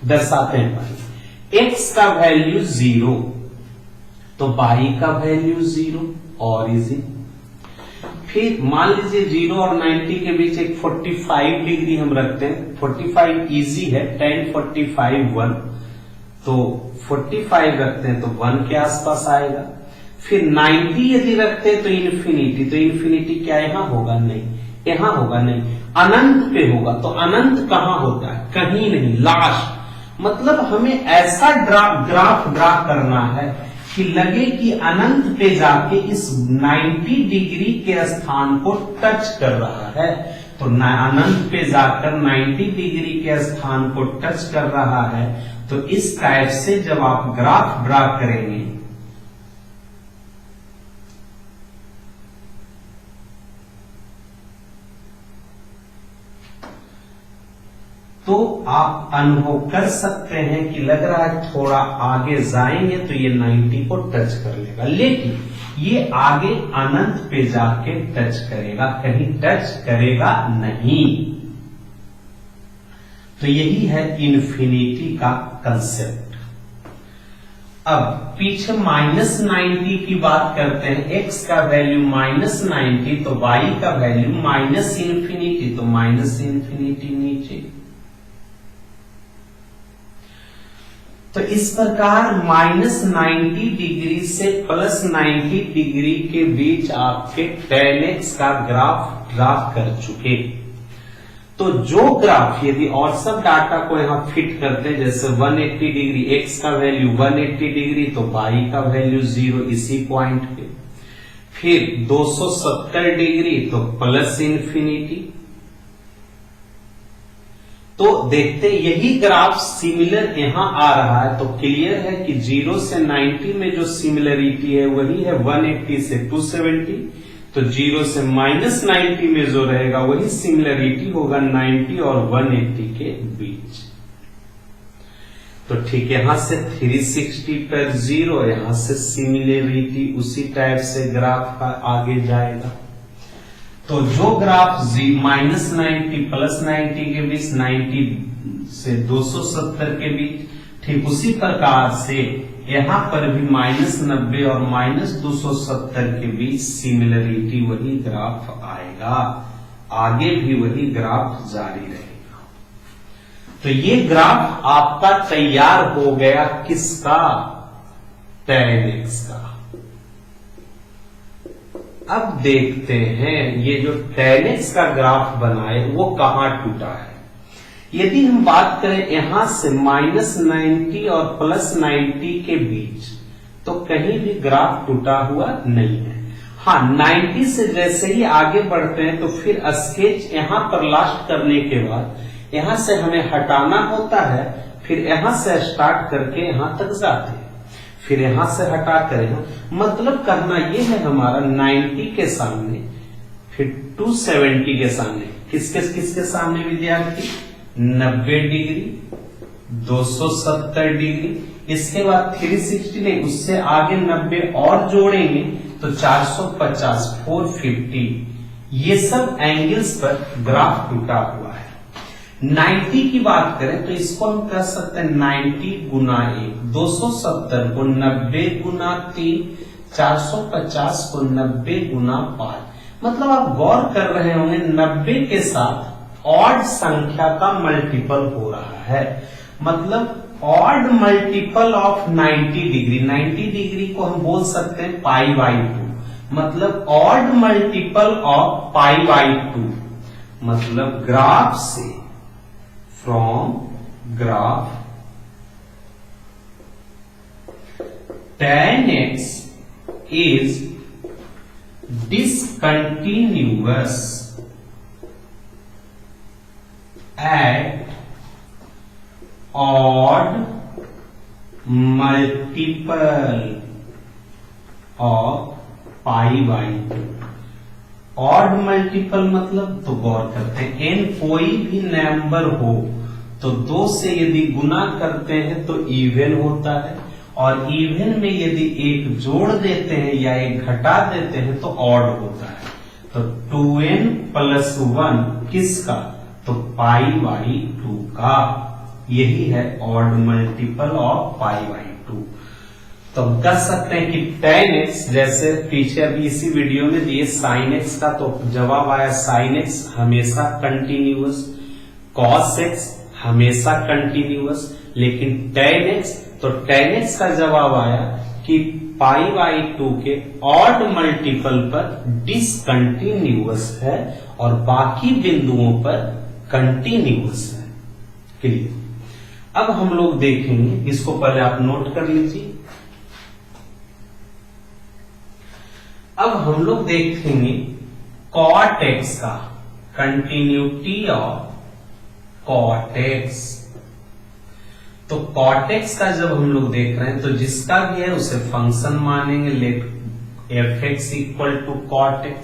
दर्शाते हैं पहले x का वैल्यू 0 तो y का वैल्यू 0 ऑरिजिन। फिर मान लीजिए 0 और 90 के बीच एक 45 डिग्री हम रखते हैं। 45 इजी है, 10 45 1, तो 45 रखते हैं तो 1 के आसपास आएगा। फिर 90 यदि रखते हैं तो इन्फिनिटी, तो इन्फिनिटी क्या यहां होगा? नहीं, यहां होगा नहीं, अनंत पे होगा। तो अनंत कहां होता है? कहीं नहीं, लास्ट। मतलब हमें ऐसा ग्राफ ड्रा करना है कि लगे कि अनंत पे जाके इस 90 डिग्री के स्थान को टच कर रहा है। तो अनंत पे जाकर 90 डिग्री के स्थान को टच कर रहा है। तो इस टाइप से जब आप ग्राफ ड्रा करेंगे तो आप अनुभव कर सकते हैं कि लग रहा है थोड़ा आगे जाएंगे तो ये 90 को टच कर लेगा, लेकिन ये आगे अनंत पे जाके टच करेगा, कहीं टच करेगा नहीं। तो यही है इन्फिनिटी का कंसेप्ट। अब पीछे -90 की बात करते हैं, x का वैल्यू -90 तो y का वैल्यू -इन्फिनिटी, तो -इन्फिनिटी नीचे। तो इस प्रकार -90 डिग्री से +90 डिग्री के बीच आपके tan x का ग्राफ ड्रा कर चुके। तो जो ग्राफ यदि और सब डाटा को यहां फिट करते हैं, जैसे 180 डिग्री x का वैल्यू 180 डिग्री तो y का वैल्यू 0 इसी पॉइंट पे, फिर 270 डिग्री तो +इन्फिनिटी। तो देखते यही ग्राफ सिमिलर यहां आ रहा है, तो क्लियर है कि 0 से 90 में जो सिमिलरिटी है वही है 180 से 270, तो 0 से -90 में जो रहेगा वही सिमिलरिटी होगा 90 और 180 के बीच। तो ठीक यहां से 360 पर 0, यहां से सिमिलरिटी उसी टाइप से ग्राफ का आगे जाएगा। तो जो ग्राफ -90 +90 के बीच, 90 से 270 के बीच, ठीक उसी प्रकार से यहां पर भी -90 और -270 के बीच सिमिलरिटी वही ग्राफ आएगा, आगे भी वही ग्राफ जारी रहेगा। तो ये ग्राफ आपका तैयार हो गया किसका? tan x का। अब देखते हैं ये जो tan x का ग्राफ बनाए वो कहां टूटा है। यदि हम बात करें यहां से -90 और +90 के बीच, तो कहीं भी ग्राफ टूटा हुआ नहीं है। हाँ, 90 से जैसे ही आगे बढ़ते हैं तो फिर स्केच यहां पर लास्ट करने के बाद यहां से हमें हटाना होता है, फिर यहां से स्टार्ट करके यहां तक जाते हैं, फिर यहां से हटा कर यहां, मतलब कहना यह है हमारा 90 के सामने, फिर 270 के सामने, किसके सामने विद्यार्थी? 90 डिग्री, 270 डिग्री, इसके बाद 360 नहीं, उससे आगे 90 और जोड़ेंगे तो 450, 450, ये सब एंगल्स पर ग्राफ टूटा हुआ है। 90 की बात करें तो इसको हम कह सकते हैं 90 गुना 1, 270 को 90 गुना 3, 450 को 90 गुना 5। मतलब आप गौर कर रहे होंगे 90 के साथ ऑड संख्या का मल्टीपल हो रहा है, मतलब odd multiple of 90 degree. 90 degree को हम बोल सकते हैं π/2, मतलब ऑड मल्टीपल ऑफ π/2, मतलब ग्राफ से, from graph tan x is discontinuous at odd multiple of π/2। Odd multiple मतलब, तो गौर करते हैं n कोई भी नंबर हो तो 2 से यदि गुना करते हैं तो इवन होता है, और इवन में यदि एक जोड़ देते हैं या एक घटा देते हैं तो ऑड होता है। तो 2n + 1 किसका? तो π/2 का। यही है ऑड मल्टीपल ऑफ π/2। तो हम कह सकते हैं कि tan x, जैसे पीछे अभी इसी वीडियो में दिए sin x का, तो जवाब आया sin x हमेशा कंटिन्यूअस, cos x हमेशा कंटिन्यूअस, लेकिन tan x, तो tan x का जवाब आया कि π/2 के ऑड मल्टीपल पर डिसकंटिन्यूअस है और बाकी बिंदुओं पर कंटिन्यूअस है। क्लियर? अब हम लोग देखेंगे, इसको पहले आप नोट कर लीजिए। अब हम लोग देखेंगे cot x का, कंटिन्यूटी ऑफ cot x। तो cot x का जब हम लोग देख रहे हैं तो जिसका भी है उसे फंक्शन मानेंगे, late fx = cot x।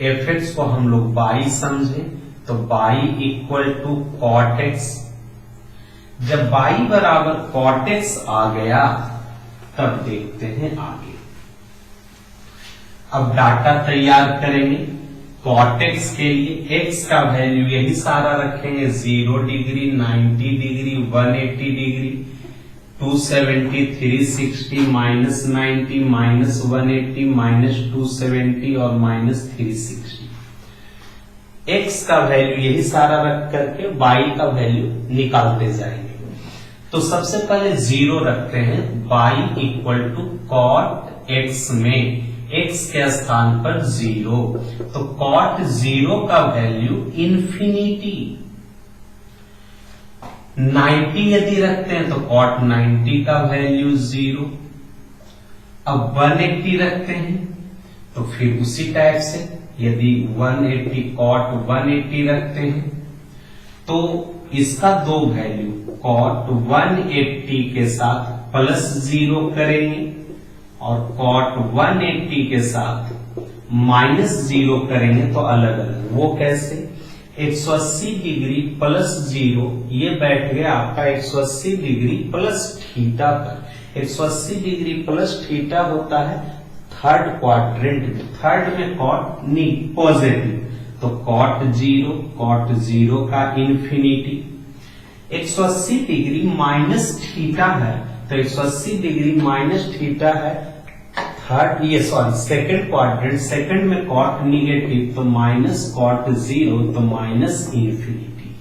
fx को हम लोग y समझे तो y equal to cot x. जब y बराबर कॉट एक्स आ गया तब देखते हैं आगे। अब डाटा तैयार करेंगे। कॉट एक्स के लिए x का वैल्यू यही सारा रखेंगे, 0 degree, 90 degree, 180 degree, 270, 360, minus 90, minus 180, minus 270 और माइनस 360। x का वैल्यू यही सारा रख करके y का वैल्यू निकालते जाएंगे। तो सबसे पहले 0 रखते हैं, y equal to cot x में x के स्थान पर 0, तो कॉट 0 का वैल्यू इंफिनिटी। 90 यदि रखते हैं तो कॉट 90 का वैल्यू 0। अब 180 रखते हैं तो फिर उसी टाइप से यदि 180 कॉट 180 रखते हैं तो इसका दो वैल्यू कॉट 180 के साथ प्लस 0 करेंगे और कॉट 180 के साथ माइनस 0 करेंगे तो अलग अलग। वो कैसे? 180 डिग्री प्लस 0 ये बैठ गया आपका 180 डिग्री प्लस थीटा पर। 180 डिग्री प्लस थीटा होता है थर्ड क्वाड्रेंट में, थर्ड में कॉट पॉजिटिव, तो कॉट 0 का इंफिनिटी। 180 डिग्री माइनस थीटा है तो 180 डिग्री माइनस थीटा है सेकंड क्वाड्रेंट, सेकंड में कॉट निगेटिव तो माइनस कॉट 0 तो माइनस इंफिनिटी।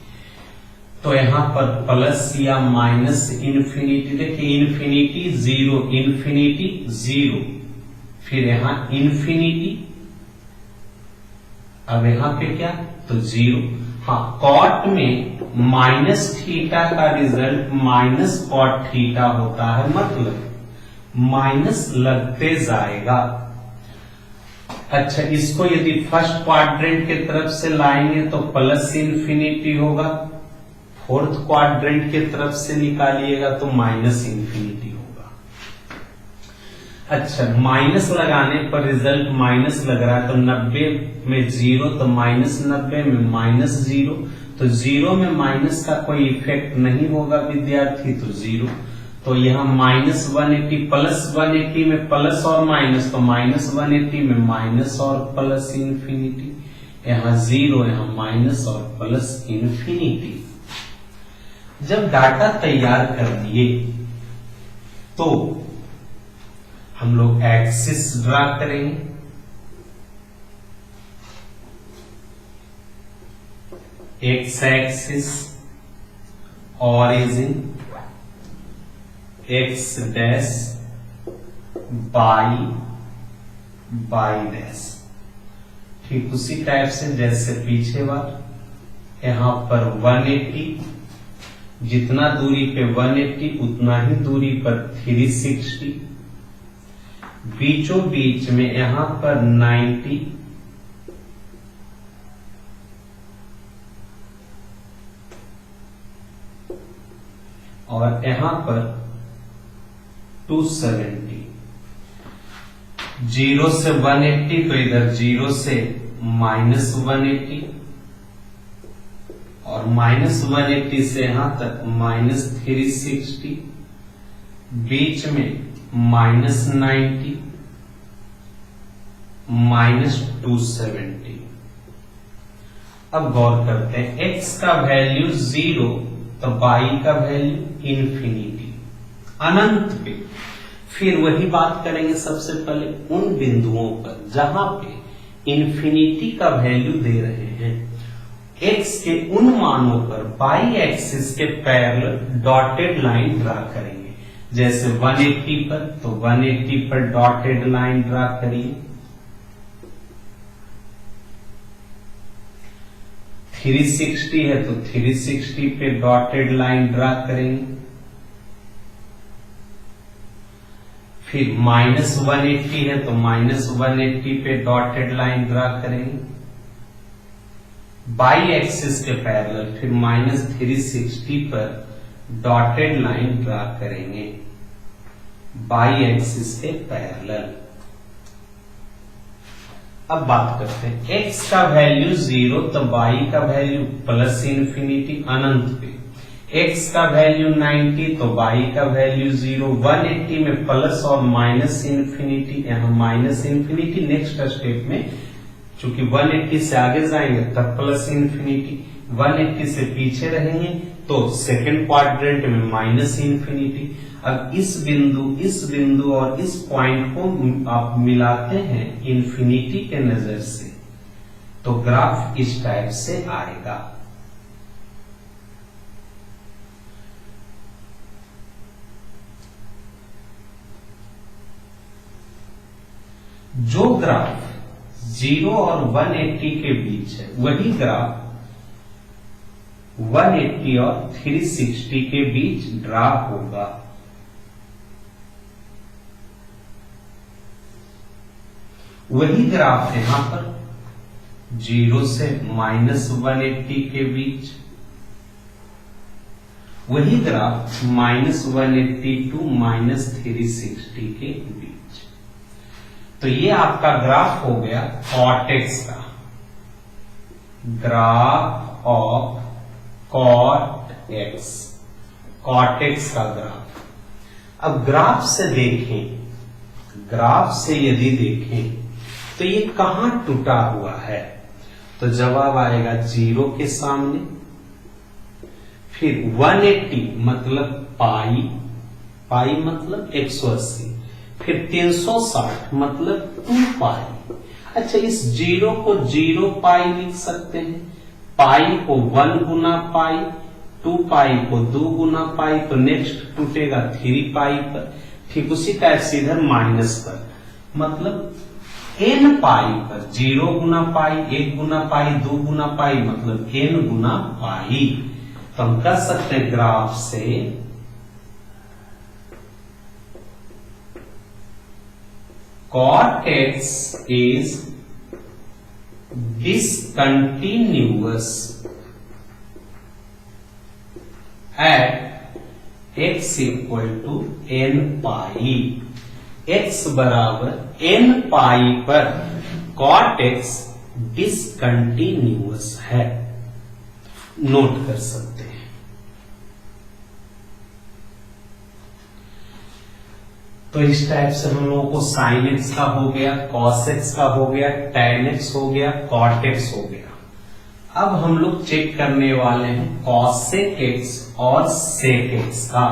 तो यहां पर प्लस या माइनस इंफिनिटी, देखिए इंफिनिटी 0, इंफिनिटी 0, फिर यहां इंफिनिटी, अब यहां पे क्या तो 0। हाँ, कॉट में माइनस थीटा का रिजल्ट माइनस कॉट थीटा होता है, मतलब माइनस लगते जाएगा। अच्छा, इसको यदि फर्स्ट क्वाड्रेंट के तरफ से लाएंगे तो प्लस इंफिनिटी होगा, फोर्थ क्वाड्रेंट के तरफ से निकालिएगा तो माइनस इंफिनिटी होगा। अच्छा, माइनस लगाने पर रिजल्ट माइनस लग रहा है तो 90 में 0 तो माइनस 90 में माइनस 0, तो 0 में माइनस का कोई इफेक्ट नहीं होगा विद्यार्थी, तो 0। तो यहाँ माइनस 180 प्लस 180 में प्लस और माइनस, तो माइनस 180 में माइनस और प्लस इंफिनिटी, यहाँ 0, यहाँ माइनस और प्लस इंफिनिटी। जब डाटा तैयार कर दिए तो हम लोग एक्सिस ड्रा करेंगे। X axis origin, x dash by dash, ठीक उसी टाइप से जैसे पीछे बार। यहां पर 180, जितना दूरी पे 180 उतना ही दूरी पर 360, बीचों बीच में यहां पर 90, और यहां पर 270। 0 से 180 तो इधर 0 से माइनस 180 और माइनस 180 से यहां तक माइनस 360, बीच में माइनस 90, माइनस 270। अब गौर करते हैं, x का वैल्यू 0 तो y का वैल्यू इंफिनिटी, अनंत पे। फिर वही बात करेंगे सबसे पहले उन बिंदुओं पर जहां पे इंफिनिटी का वैल्यू दे रहे हैं, x के उन मानों पर y एक्सिस के पैरेलल डॉटेड लाइन ड्रा करेंगे। जैसे 180 पर, तो 180 पर डॉटेड लाइन ड्रा करिए। 360 है तो 360 पे डॉटेड लाइन ड्रा करेंगे। फिर माइनस 180 है तो माइनस 180 पे डॉटेड लाइन ड्रा करेंगे बाई एक्सिस के पैरेलल। फिर माइनस 360 पर डॉटेड लाइन ड्रा करेंगे बाई एक्सिस के पैरेलल। अब बात करते हैं x का वैल्यू 0 तो y का वैल्यू प्लस इन्फिनिटी अनंत पे, x का वैल्यू 90 तो y का वैल्यू 0, 180 में प्लस और माइनस इन्फिनिटी, यहाँ माइनस इन्फिनिटी नेक्स्ट स्टेप में, चूंकि 180 से आगे जाएंगे तब प्लस इन्फिनिटी, 180 से पीछे रहेंगे तो सेकेंड क्वाड्रेंट में माइनस इन्फिनिटी। अब इस बिंदु और इस पॉइंट को आप मिलाते हैं इन्फिनिटी के नजर से तो ग्राफ इस टाइप से आएगा। जो ग्राफ 0 और 180 के बीच है वही ग्राफ 180 और 360 के बीच ड्रा होगा। वही ग्राफ यहां पर 0 से -180 के बीच, वही ग्राफ -180 टू -360 के बीच। तो ये आपका ग्राफ हो गया कॉट-एक्स का, ग्राफ ऑफ कॉट-एक्स, कॉट-एक्स का ग्राफ। अब ग्राफ से देखें, ग्राफ से यदि देखें तो ये कहां टूटा हुआ है, तो जवाब आएगा 0 के सामने, फिर 180 मतलब पाई, पाई मतलब 180, फिर 360 मतलब 2 पाई। अच्छा, इस 0 को 0 पाई लिख सकते हैं, पाई को 1 गुना पाई, 2 पाई को 2 गुना पाई, तो नेक्स्ट टूटेगा 3 पाई पर। ठीक उसी टाइप से इधर माइनस पर, मतलब n पाई पर 0 गुना पाई, 1 गुना पाई, 2 गुना पाई, मतलब n गुना पाई। तो हम कह सकते हैं ग्राफ से cot-x is discontinuous at x equal to n pi, x बराबर n पाई पर cot-x डिसकंटिन्यूअस है, नोट कर सकते हैं। तो इस टाइप से हम लोगों को sin x का हो गया, cos x का हो गया, tan x हो गया, cot x हो गया। अब हम लोग चेक करने वाले हैं cosec x और sec x का।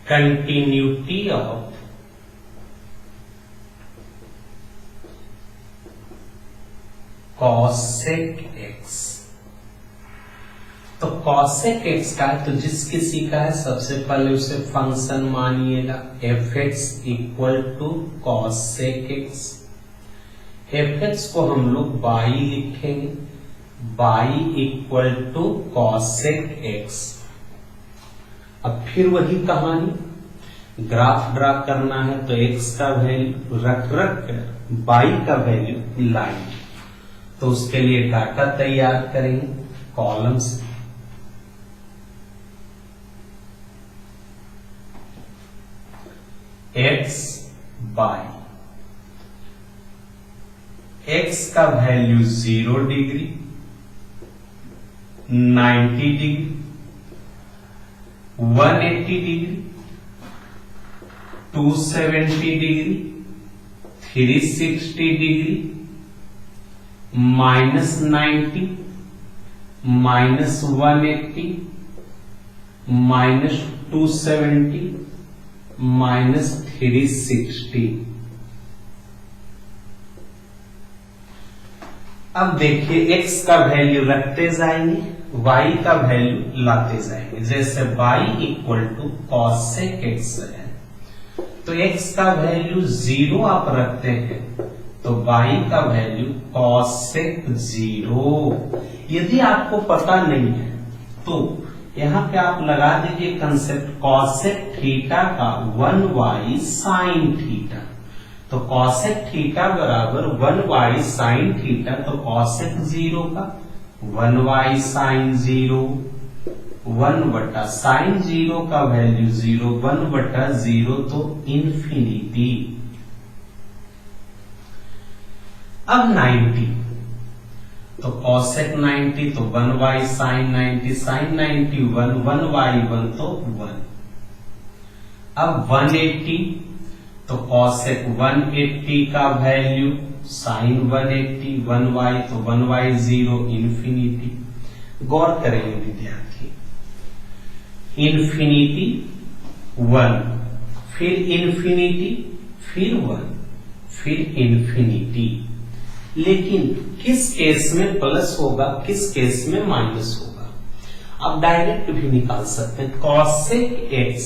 Continuity of cosec x, तो cosec x का तो जिस किसी का है सबसे पहले उसे फंक्शन मानिएगा fx equal to cosec x। fx को हम लोग y लिखेंगे, y equal to cosec x। अब फिर वही कहानी, ग्राफ ड्रा करना है तो x का वैल्यू रख कर y का वैल्यू लाइन, तो उसके लिए डाटा तैयार करेंगे कॉलम्स। x बाय x का value 0 degree, 90 degree, 180 degree, 270 degree, 360 degree, -90, -180, -270, -360। अब देखिए x का वैल्यू रखते जाएंगे, y का वैल्यू लाते जाएंगे। जैसे y equal to cosec x है तो x का वैल्यू 0 आप रखते हैं तो y का वैल्यू cosec 0। यदि आपको पता नहीं है तो यहां पे आप लगा दीजिए कंसेप्ट cosec थीटा का 1y sin थीटा। तो कॉसेक थीटा बराबर 1y साइन थीटा, तो कॉसेक 0 का 1y साइन 0, 1/साइन 0 का वैल्यू 0, 1/0 तो इंफिनिटी। अब 90, तो कॉसेक 90 तो 1y साइन 90, साइन 90 1, 1y 1 तो 1। अब 180, तो कॉसेक 180 का वैल्यू साइन 180, 1y तो 1y 0 इंफिनिटी। गौर करेंगे विद्यार्थी, इंफिनिटी 1, फिर इंफिनिटी, फिर 1, फिर इंफिनिटी। लेकिन किस केस में प्लस होगा, किस केस में माइनस होगा? आप डायरेक्ट भी निकाल सकते हैं। कॉसेक एक्स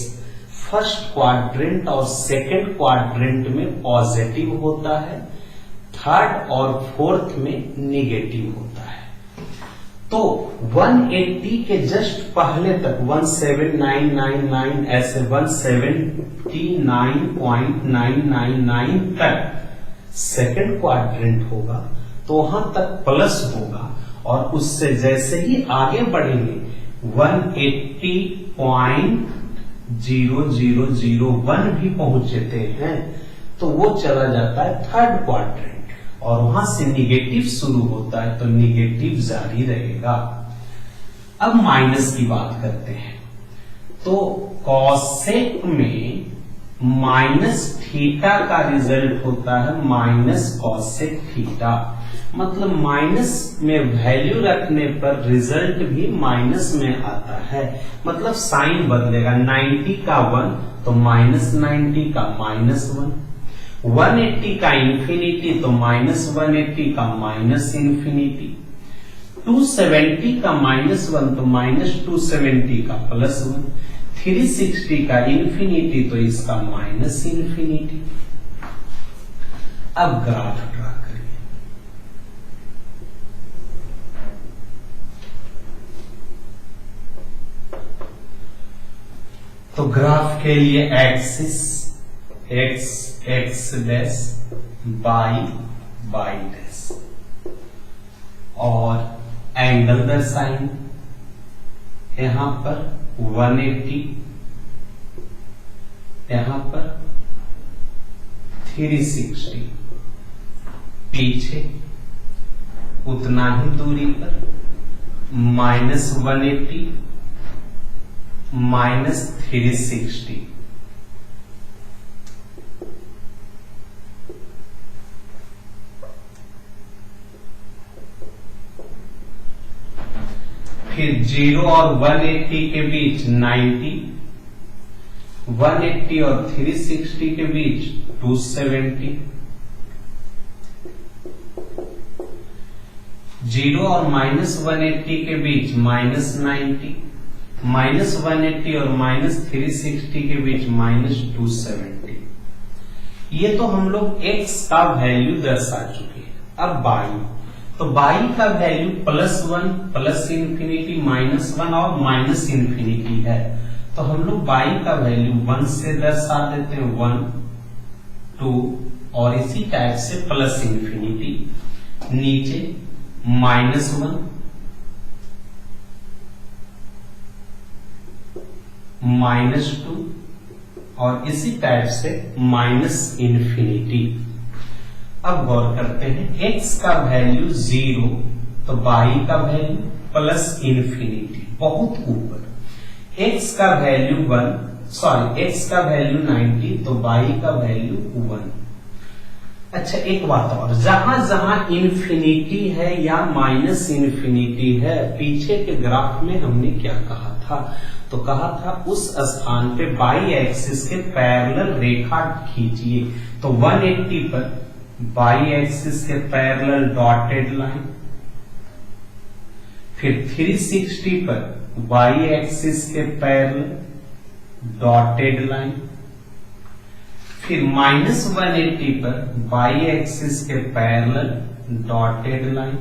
फर्स्ट क्वाड्रेंट और सेकंड क्वाड्रेंट में पॉजिटिव होता है, थर्ड और फोर्थ में नेगेटिव होता है। तो 180 के जस्ट पहले तक 17999 ऐसे 179.999 तक सेकंड क्वाड्रेंट होगा, तो वहां तक प्लस होगा, और उससे जैसे ही आगे बढ़ेंगे 180.0001 भी पहुंचते हैं, तो वो चला जाता है थर्ड क्वाड्रेंट, और वहां से निगेटिव शुरू होता है, तो निगेटिव जारी रहेगा। अब माइनस की बात करते हैं, तो कॉसेक में माइनस थीटा का रिजल्ट होता है माइनस कॉसेक थीटा, मतलब माइनस में वैल्यू रखने पर रिजल्ट भी माइनस में आता है, मतलब साइन बदलेगा। 90 का 1 तो माइनस 90 का -1, 180 का इंफिनिटी तो -180 का माइनस इंफिनिटी, 270 का -1 तो -270 का +1, 360 का इंफिनिटी तो इसका माइनस इंफिनिटी। अब ग्राफ ड्रा करिए। तो ग्राफ के लिए axis x dash y dash, और एंगल दर्शाएंगे। यहां पर 180, यहां पर 360, पीछे उतना ही दूरी पर -180 -360, फिर 0 और 180 के बीच 90, 180 और 360 के बीच 270, 0 और -180 के बीच -90, -180 और -360 के बीच -270। ये तो हम लोग x का वैल्यू दर्शा चुके हैं। अब y, तो y का वैल्यू +1, प्लस इंफिनिटी, -1 और माइनस इंफिनिटी है, तो हम लोग y का वैल्यू 1 से दर्शा देते हैं, 1, 2, और इसी टाइप से प्लस इंफिनिटी, नीचे -1, -2, और इसी टाइप से माइनस इंफिनिटी। अब गौर करते हैं, x का वैल्यू 0 तो y का वैल्यू प्लस इंफिनिटी बहुत ऊपर, x का वैल्यू 90 तो y का वैल्यू 1। अच्छा, एक बात और, जहां जहां इंफिनिटी है या माइनस इंफिनिटी है, पीछे के ग्राफ में हमने क्या कहा था? तो कहा था उस स्थान पे बाई एक्सिस के पैरेलल रेखा खींचिए। तो 180 पर बाई एक्सिस के पैरेलल डॉटेड लाइन, फिर 360 पर बाई एक्सिस के पैरेलल डॉटेड लाइन, फिर -180 पर बाई एक्सिस के पैरेलल डॉटेड लाइन,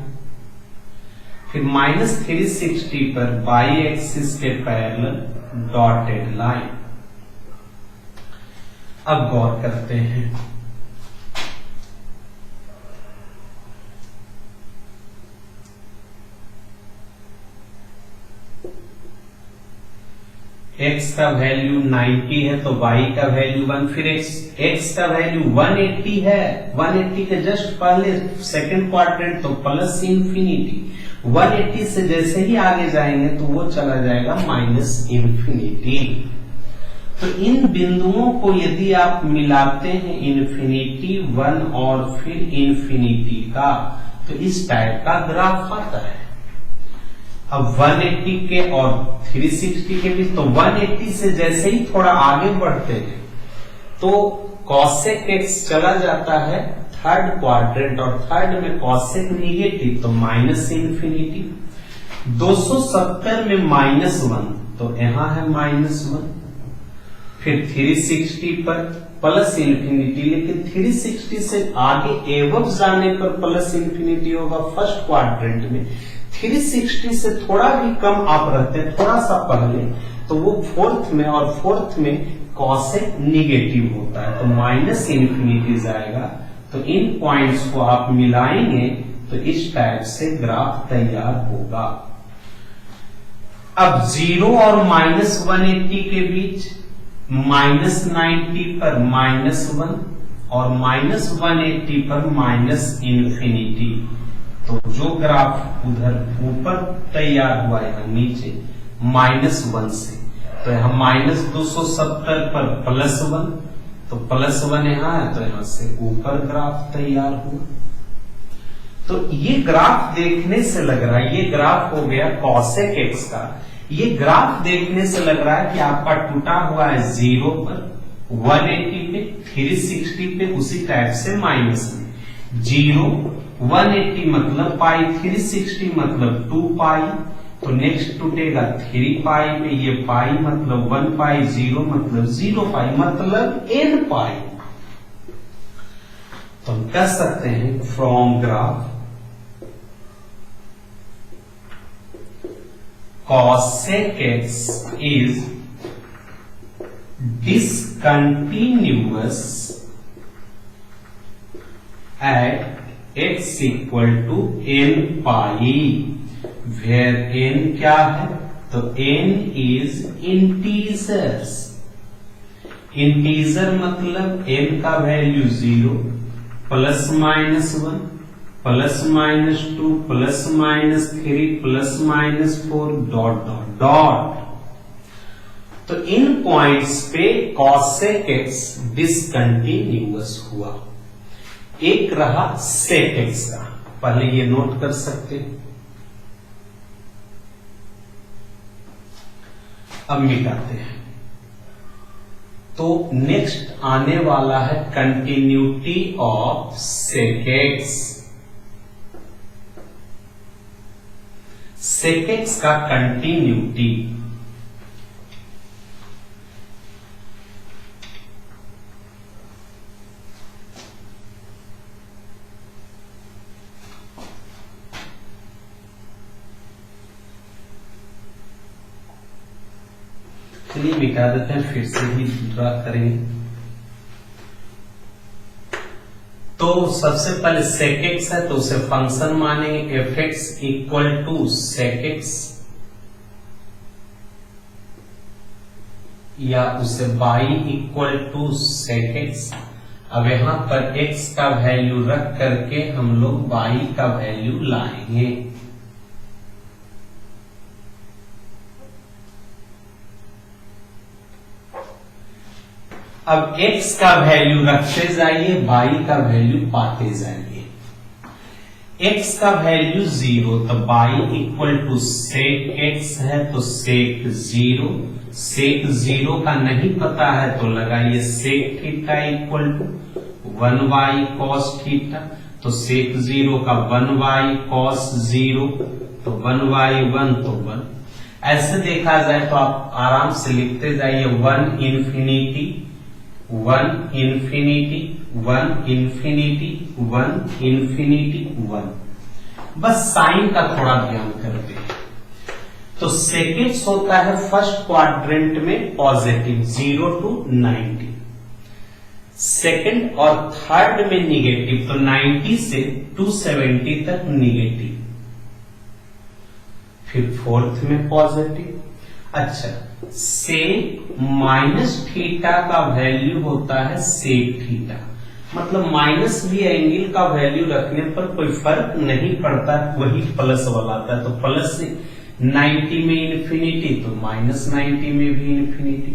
फिर -360 पर बाई एक्सिस के पैरेलल डॉटेड लाइन। अब गौर करते हैं, x का वैल्यू 90 है तो y का वैल्यू 1, फिर x का वैल्यू 180 है, 180 के जस्ट पहले सेकंड क्वाड्रेंट तो प्लस इंफिनिटी, 180 से जैसे ही आगे जाएंगे तो वो चला जाएगा माइनस इंफिनिटी। तो इन बिंदुओं को यदि आप मिलाते हैं इंफिनिटी 1 और फिर इंफिनिटी का, तो इस टाइप का ग्राफ आता है। अब 180 के और 360 के बीच, तो 180 से जैसे ही थोड़ा आगे बढ़ते हैं तो cosec x चला जाता है थर्ड क्वाड्रेंट, और थर्ड में cosec निगेटिव तो माइनस इंफिनिटी, 270 में -1 तो यहां है -1, फिर 360 पर प्लस इंफिनिटी, लेकिन 360 से आगे एवब जाने पर प्लस इंफिनिटी होगा फर्स्ट क्वाड्रेंट में, 360 से थोड़ा भी कम आप रहते हैं थोड़ा सा पहले तो वो फोर्थ में, और फोर्थ में cosec निगेटिव होता है तो माइनस इंफिनिटी जाएगा। तो इन पॉइंट्स को आप मिलाएंगे तो इस टाइप से ग्राफ तैयार होगा। अब 0 और -180 के बीच -90 पर -1 और -180 पर माइनस इंफिनिटी, तो जो ग्राफ उधर ऊपर तैयार हुआ है नीचे -1 से, तो यहां -270 पर +1, तो +1 यहां है तो यहां से ऊपर ग्राफ तैयार हुआ। तो ये ग्राफ देखने से लग रहा है, ये ग्राफ हो गया cosec x का, ये ग्राफ देखने से लग रहा है कि आपका टूटा हुआ है 0 पर, 180 पे, 360 पे, उसी टाइप से माइनस में 0 180 मतलब पाई, 360 मतलब 2 पाई, तो नेक्स्ट टूटेगा 3 पाई पे, ये पाई मतलब 1 पाई, 0 मतलब 0 पाई, मतलब n पाई। तो हम कह सकते हैं from graph cosec x is discontinuous at x equal to n pi, where n क्या है, तो n is integers, इंटीजर मतलब n का वैल्यू 0 ±1 ±2 ±3 ±4 डॉट डॉट डॉट। तो इन पॉइंट्स पे cosec x डिसकंटिन्यूअस हुआ। एक रहा sec x का, पहले ये नोट कर सकते हैं। अब मिटाते हैं। तो नेक्स्ट आने वाला है continuity of sec x। sec x का कंटिन्यूटी चलिए मिटा देते हैं, फिर से ही ड्रा करेंगे। तो सबसे पहले sec x है तो उसे फंक्शन मानेंगे fx equal to sec x, या उसे y equal to sec x। अब यहां पर x का वैल्यू रख करके हम लोग y का वैल्यू लाएंगे। अब x का वैल्यू रखते जाइए, y का वैल्यू पाते जाइए। x का वैल्यू 0 तो y equal to sec x है तो sec 0, sec 0 का नहीं पता है तो लगाइए sec theta equal to 1y cos theta, तो sec 0 का 1y cos 0, तो 1y 1 तो 1। ऐसे देखा जाए तो आप आराम से लिखते जाइए 1 इंफिनिटी 1 इंफिनिटी 1 इंफिनिटी 1 इंफिनिटी 1। बस साइन का थोड़ा ध्यान करते हैं। तो सेकेंड होता है फर्स्ट क्वाड्रेंट में पॉजिटिव 0 to 90, सेकेंड और थर्ड में निगेटिव, तो 90 से 270 तक निगेटिव, फिर फोर्थ में पॉजिटिव। अच्छा, सेक माइनस थीटा का वैल्यू होता है सेक थीटा, मतलब माइनस भी एंगल का वैल्यू रखने पर कोई फर्क नहीं पड़ता, वही प्लस वाला आता है। तो प्लस 90 में इन्फिनिटी तो माइनस 90 में भी इन्फिनिटी,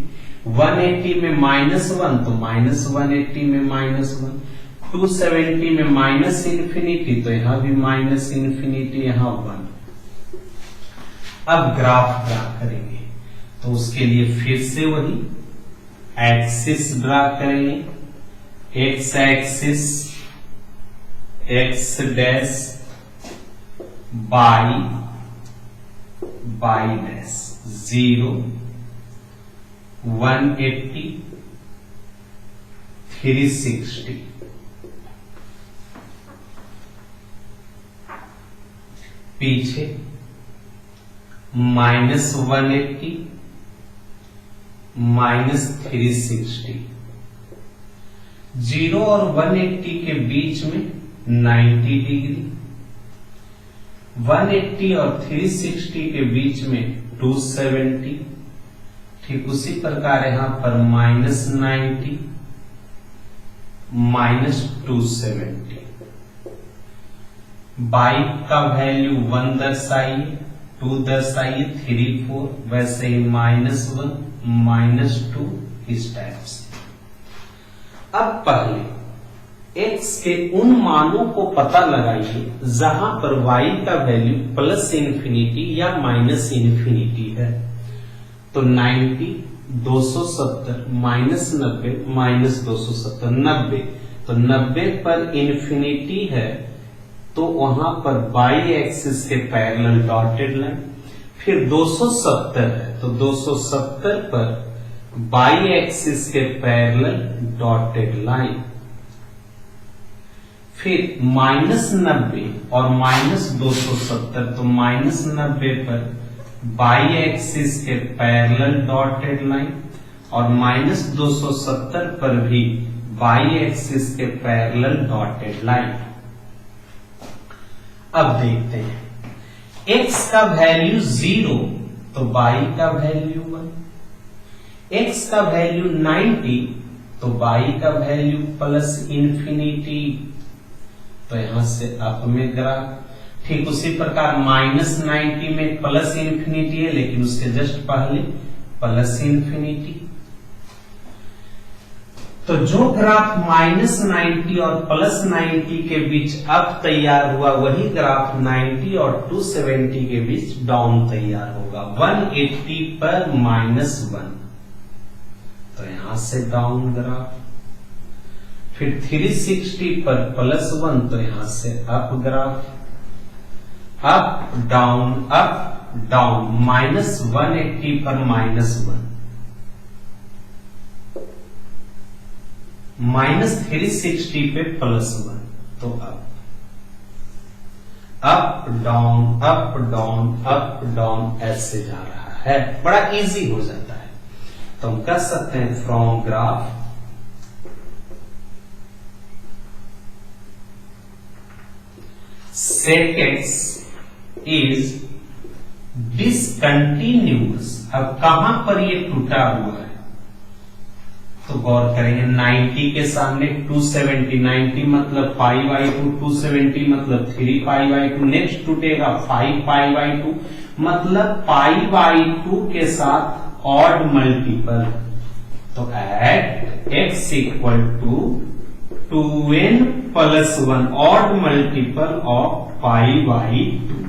180 में -1 तो माइनस 180 में -1, 270 में माइनस इन्फिनिटी तो यहां भी माइनस इन्फिनिटी, यहां 1। अब ग्राफ ड्रा करेंगे तो उसके लिए फिर से वही एक्सिस ड्रा करेंगे, x axis x dash by dash 0, 180, 360, पीछे -180 -360, 0 और 180 के बीच में 90 डिग्री, 180 और 360 के बीच में 270, ठीक उसी प्रकार यहां पर -90 -270, बाई का वैल्यू 1 दर्शाइए, 2 दर्शाइए, 3 4, वैसे ही -1 -2 इस टाइप से। अब पहले x के उन मानों को पता लगाइए जहां पर y का वैल्यू प्लस इन्फिनिटी या माइनस इन्फिनिटी है। तो 90, 270, -90 -270, 90, तो 90 पर इन्फिनिटी है तो वहां पर बाई एक्सिस के पैरेलल डॉटेड लाइन, फिर 270 है तो 270 पर बाई एक्सिस के पैरेलल डॉटेड लाइन, फिर -90 और -270 तो -90 पर बाई एक्सिस के पैरेलल डॉटेड लाइन और -270 पर भी बाई एक्सिस के पैरेलल डॉटेड लाइन। अब देखते हैं x का वैल्यू 0 तो y का वैल्यू 1, x का वैल्यू 90 तो y का वैल्यू प्लस इन्फिनिटी, तो यहां से अप में ग्राफ। ठीक उसी प्रकार -90 में प्लस इन्फिनिटी है लेकिन उसके जस्ट पहले प्लस इन्फिनिटी, तो जो ग्राफ -90 और +90 के बीच अप तैयार हुआ वही ग्राफ 90 और 270 के बीच डाउन तैयार होगा। 180 पर -1 तो यहां से डाउन ग्राफ, फिर 360 पर +1 तो यहां से अप ग्राफ, अप डाउन -180 पर -1, -360 पे +1 तो अप डाउन ऐसे जा रहा है, बड़ा इजी हो जाता है। तो हम कह सकते हैं from graph sec x is discontinuous। अब कहां पर ये टूटा हुआ है तो गौर करेंगे, 90 के सामने 270, 90 मतलब π/2, 270 मतलब 3π/2, नेक्स्ट टूटेगा 5π/2 मतलब π/2 के साथ ऑड मल्टीपल, तो at x equal to 2n + 1 odd multiple of π/2।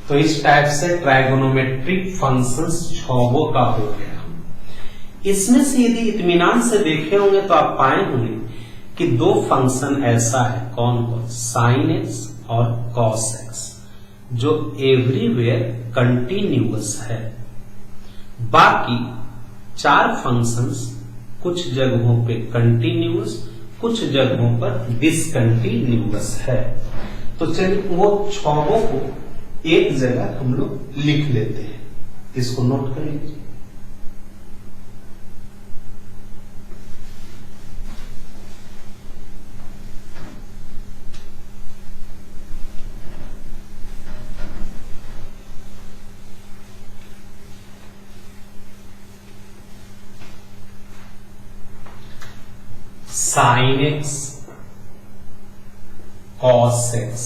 तो इस टाइप से ट्राइगोनोमेट्रिक फंक्शंस 6 का हो गया। इसमें से यदि इत्मीनान से देखे होंगे तो आप पाए होंगे कि 2 फंक्शन ऐसा है, कौन कौन, sin x और cos x, जो एवरीवेयर कंटिन्यूअस है। बाकी 4 फंक्शंस कुछ जगहों पे कंटिन्यूअस, कुछ जगहों पर डिसकंटिन्यूअस है। तो चलिए वो 6 को एक जगह हम लोग लिख लेते हैं, इसको नोट कर लीजिए। साइन एक्स कॉस एक्स,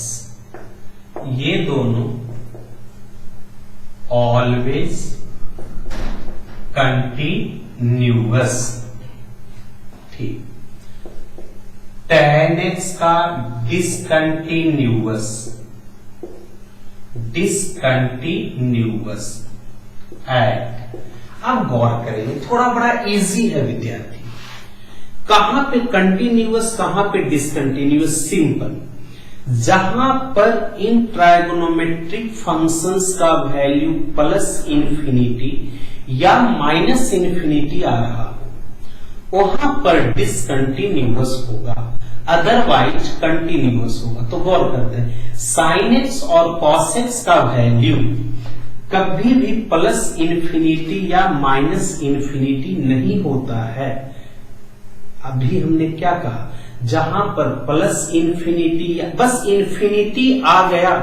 ये दोनों ऑलवेज कंटिन्यूअस। ठीक, tan x का डिसकंटिन्यूअस एट। अब गौर करेंगे, थोड़ा बड़ा इजी है विद्यार्थी, कहां पे कंटिन्यूअस कहां पे डिसकंटिन्यूअस। सिंपल, जहां पर इन ट्राइगोनोमेट्रिक फंक्शंस का वैल्यू प्लस इंफिनिटी या माइनस इंफिनिटी आ रहा, वहां पर डिसकंटिन्यूअस होगा, अदरवाइज कंटिन्यूअस होगा। तो गौर करते हैं, साइन एक्स और कॉस एक्स का वैल्यू कभी भी प्लस इंफिनिटी या माइनस इंफिनिटी नहीं होता है। अभी हमने क्या कहा, जहां पर प्लस इंफिनिटी या बस इंफिनिटी आ गया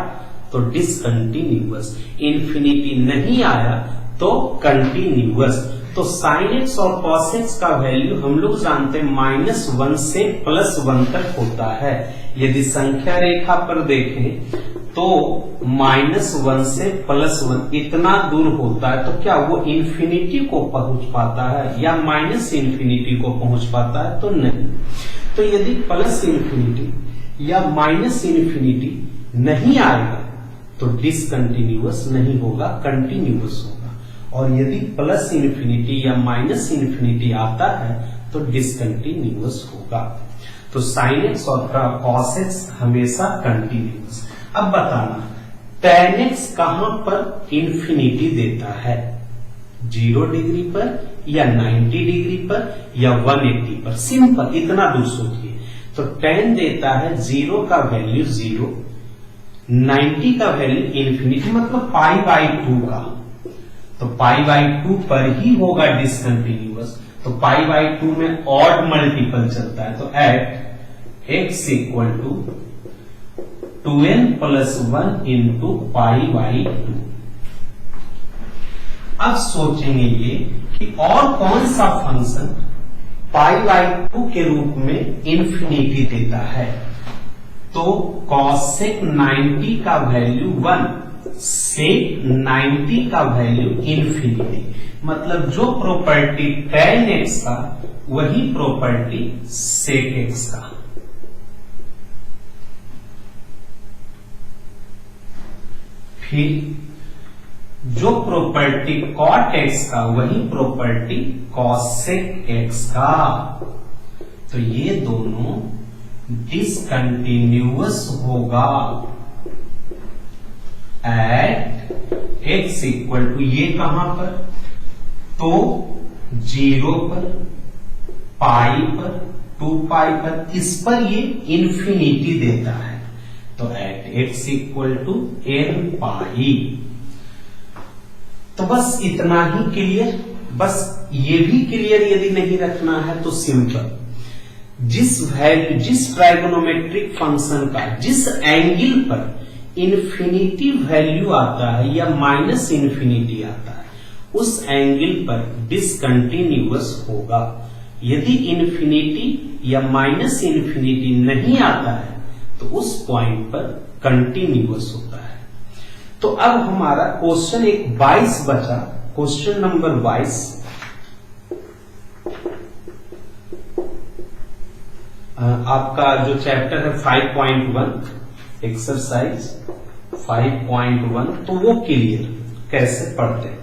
तो डिसकंटिन्यूअस, इंफिनिटी नहीं आया तो कंटिन्यूअस। तो साइन एक्स और कॉस एक्स का वैल्यू हम लोग जानते हैं -1 से +1 तक होता है। यदि संख्या रेखा पर देखें तो -1 से +1 इतना दूर होता है, तो क्या वो इंफिनिटी को पहुंच पाता है या माइनस इंफिनिटी को पहुंच पाता है? तो नहीं। तो यदि प्लस इंफिनिटी या माइनस इंफिनिटी नहीं आएगा तो डिसकंटिन्यूअस नहीं होगा, कंटिन्यूअस होगा। और यदि प्लस इंफिनिटी या माइनस इंफिनिटी आता है तो डिसकंटिन्यूअस होगा। तो साइन एक्स और कॉस एक्स हमेशा कंटिन्यूअस। अब बताना, tan x कहां पर इंफिनिटी देता है? 0 डिग्री पर या 90 डिग्री पर या 180 पर? सिंपल, इतना दूर सोचिए। तो tan देता है 0 का वैल्यू 0, 90 का वैल्यू इंफिनिटी, मतलब π/2 का। तो π/2 पर ही होगा डिसकंटिन्यूअस। तो π/2 में ऑड मल्टीपल चलता है। तो एट x = 2n + 1 × π/2। अब सोचेंगे ये कि और कौन सा फंक्शन π/2 के रूप में इंफिनिटी देता है? तो cosec 90 का वैल्यू 1, sec 90 का वैल्यू इंफिनिटी। मतलब जो प्रॉपर्टी tan x का वही प्रॉपर्टी sec x का। फिर जो प्रॉपर्टी cot x का वही प्रॉपर्टी cosec x का। तो ये दोनों डिसकंटिन्यूअस होगा एट x = ये कहां पर? तो 0 पर, पाई पर, 2π पर, इस पर ये इंफिनिटी देता है। तो एट x = nπ। तो बस इतना ही क्लियर। बस ये भी क्लियर यदि नहीं रखना है तो सिंपल, जिस ट्राइगोनोमेट्रिक फंक्शन का जिस एंगल पर इंफिनिटी वैल्यू आता है या माइनस इंफिनिटी आता है, उस एंगल पर डिसकंटिन्यूअस होगा। यदि इंफिनिटी या माइनस इंफिनिटी नहीं आता है तो उस पॉइंट पर कंटिन्यूअस होता है। तो अब हमारा क्वेश्चन 22 बचा, क्वेश्चन नंबर 22। आपका जो चैप्टर है 5.1 एक्सरसाइज 5.1, तो वो क्लियर कैसे पढ़ते हैं।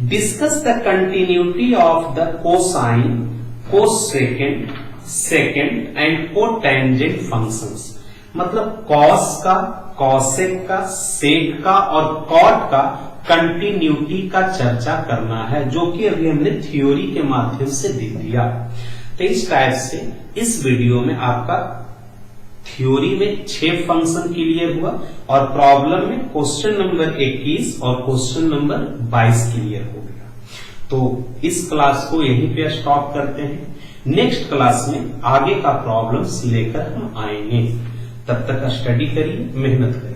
Discuss the continuity of the cosine, cosecant, second and cotangent functions. मतलब कॉस का, कॉसेक का, सेक का और कॉट का कंटिन्यूटी का चर्चा करना है, जो कि अभी हमने थ्योरी के माध्यम से देख दिया। तो इस टाइप से इस वीडियो में आपका थ्योरी में 6 फंक्शन क्लियर हुआ और प्रॉब्लम में क्वेश्चन नंबर 21 और क्वेश्चन नंबर 22 क्लियर हो गया। तो इस क्लास को यहीं पे स्टॉप करते हैं। नेक्स्ट क्लास में आगे का प्रॉब्लम्स लेकर हम आएंगे। तब तक स्टडी करिए, मेहनत करिए।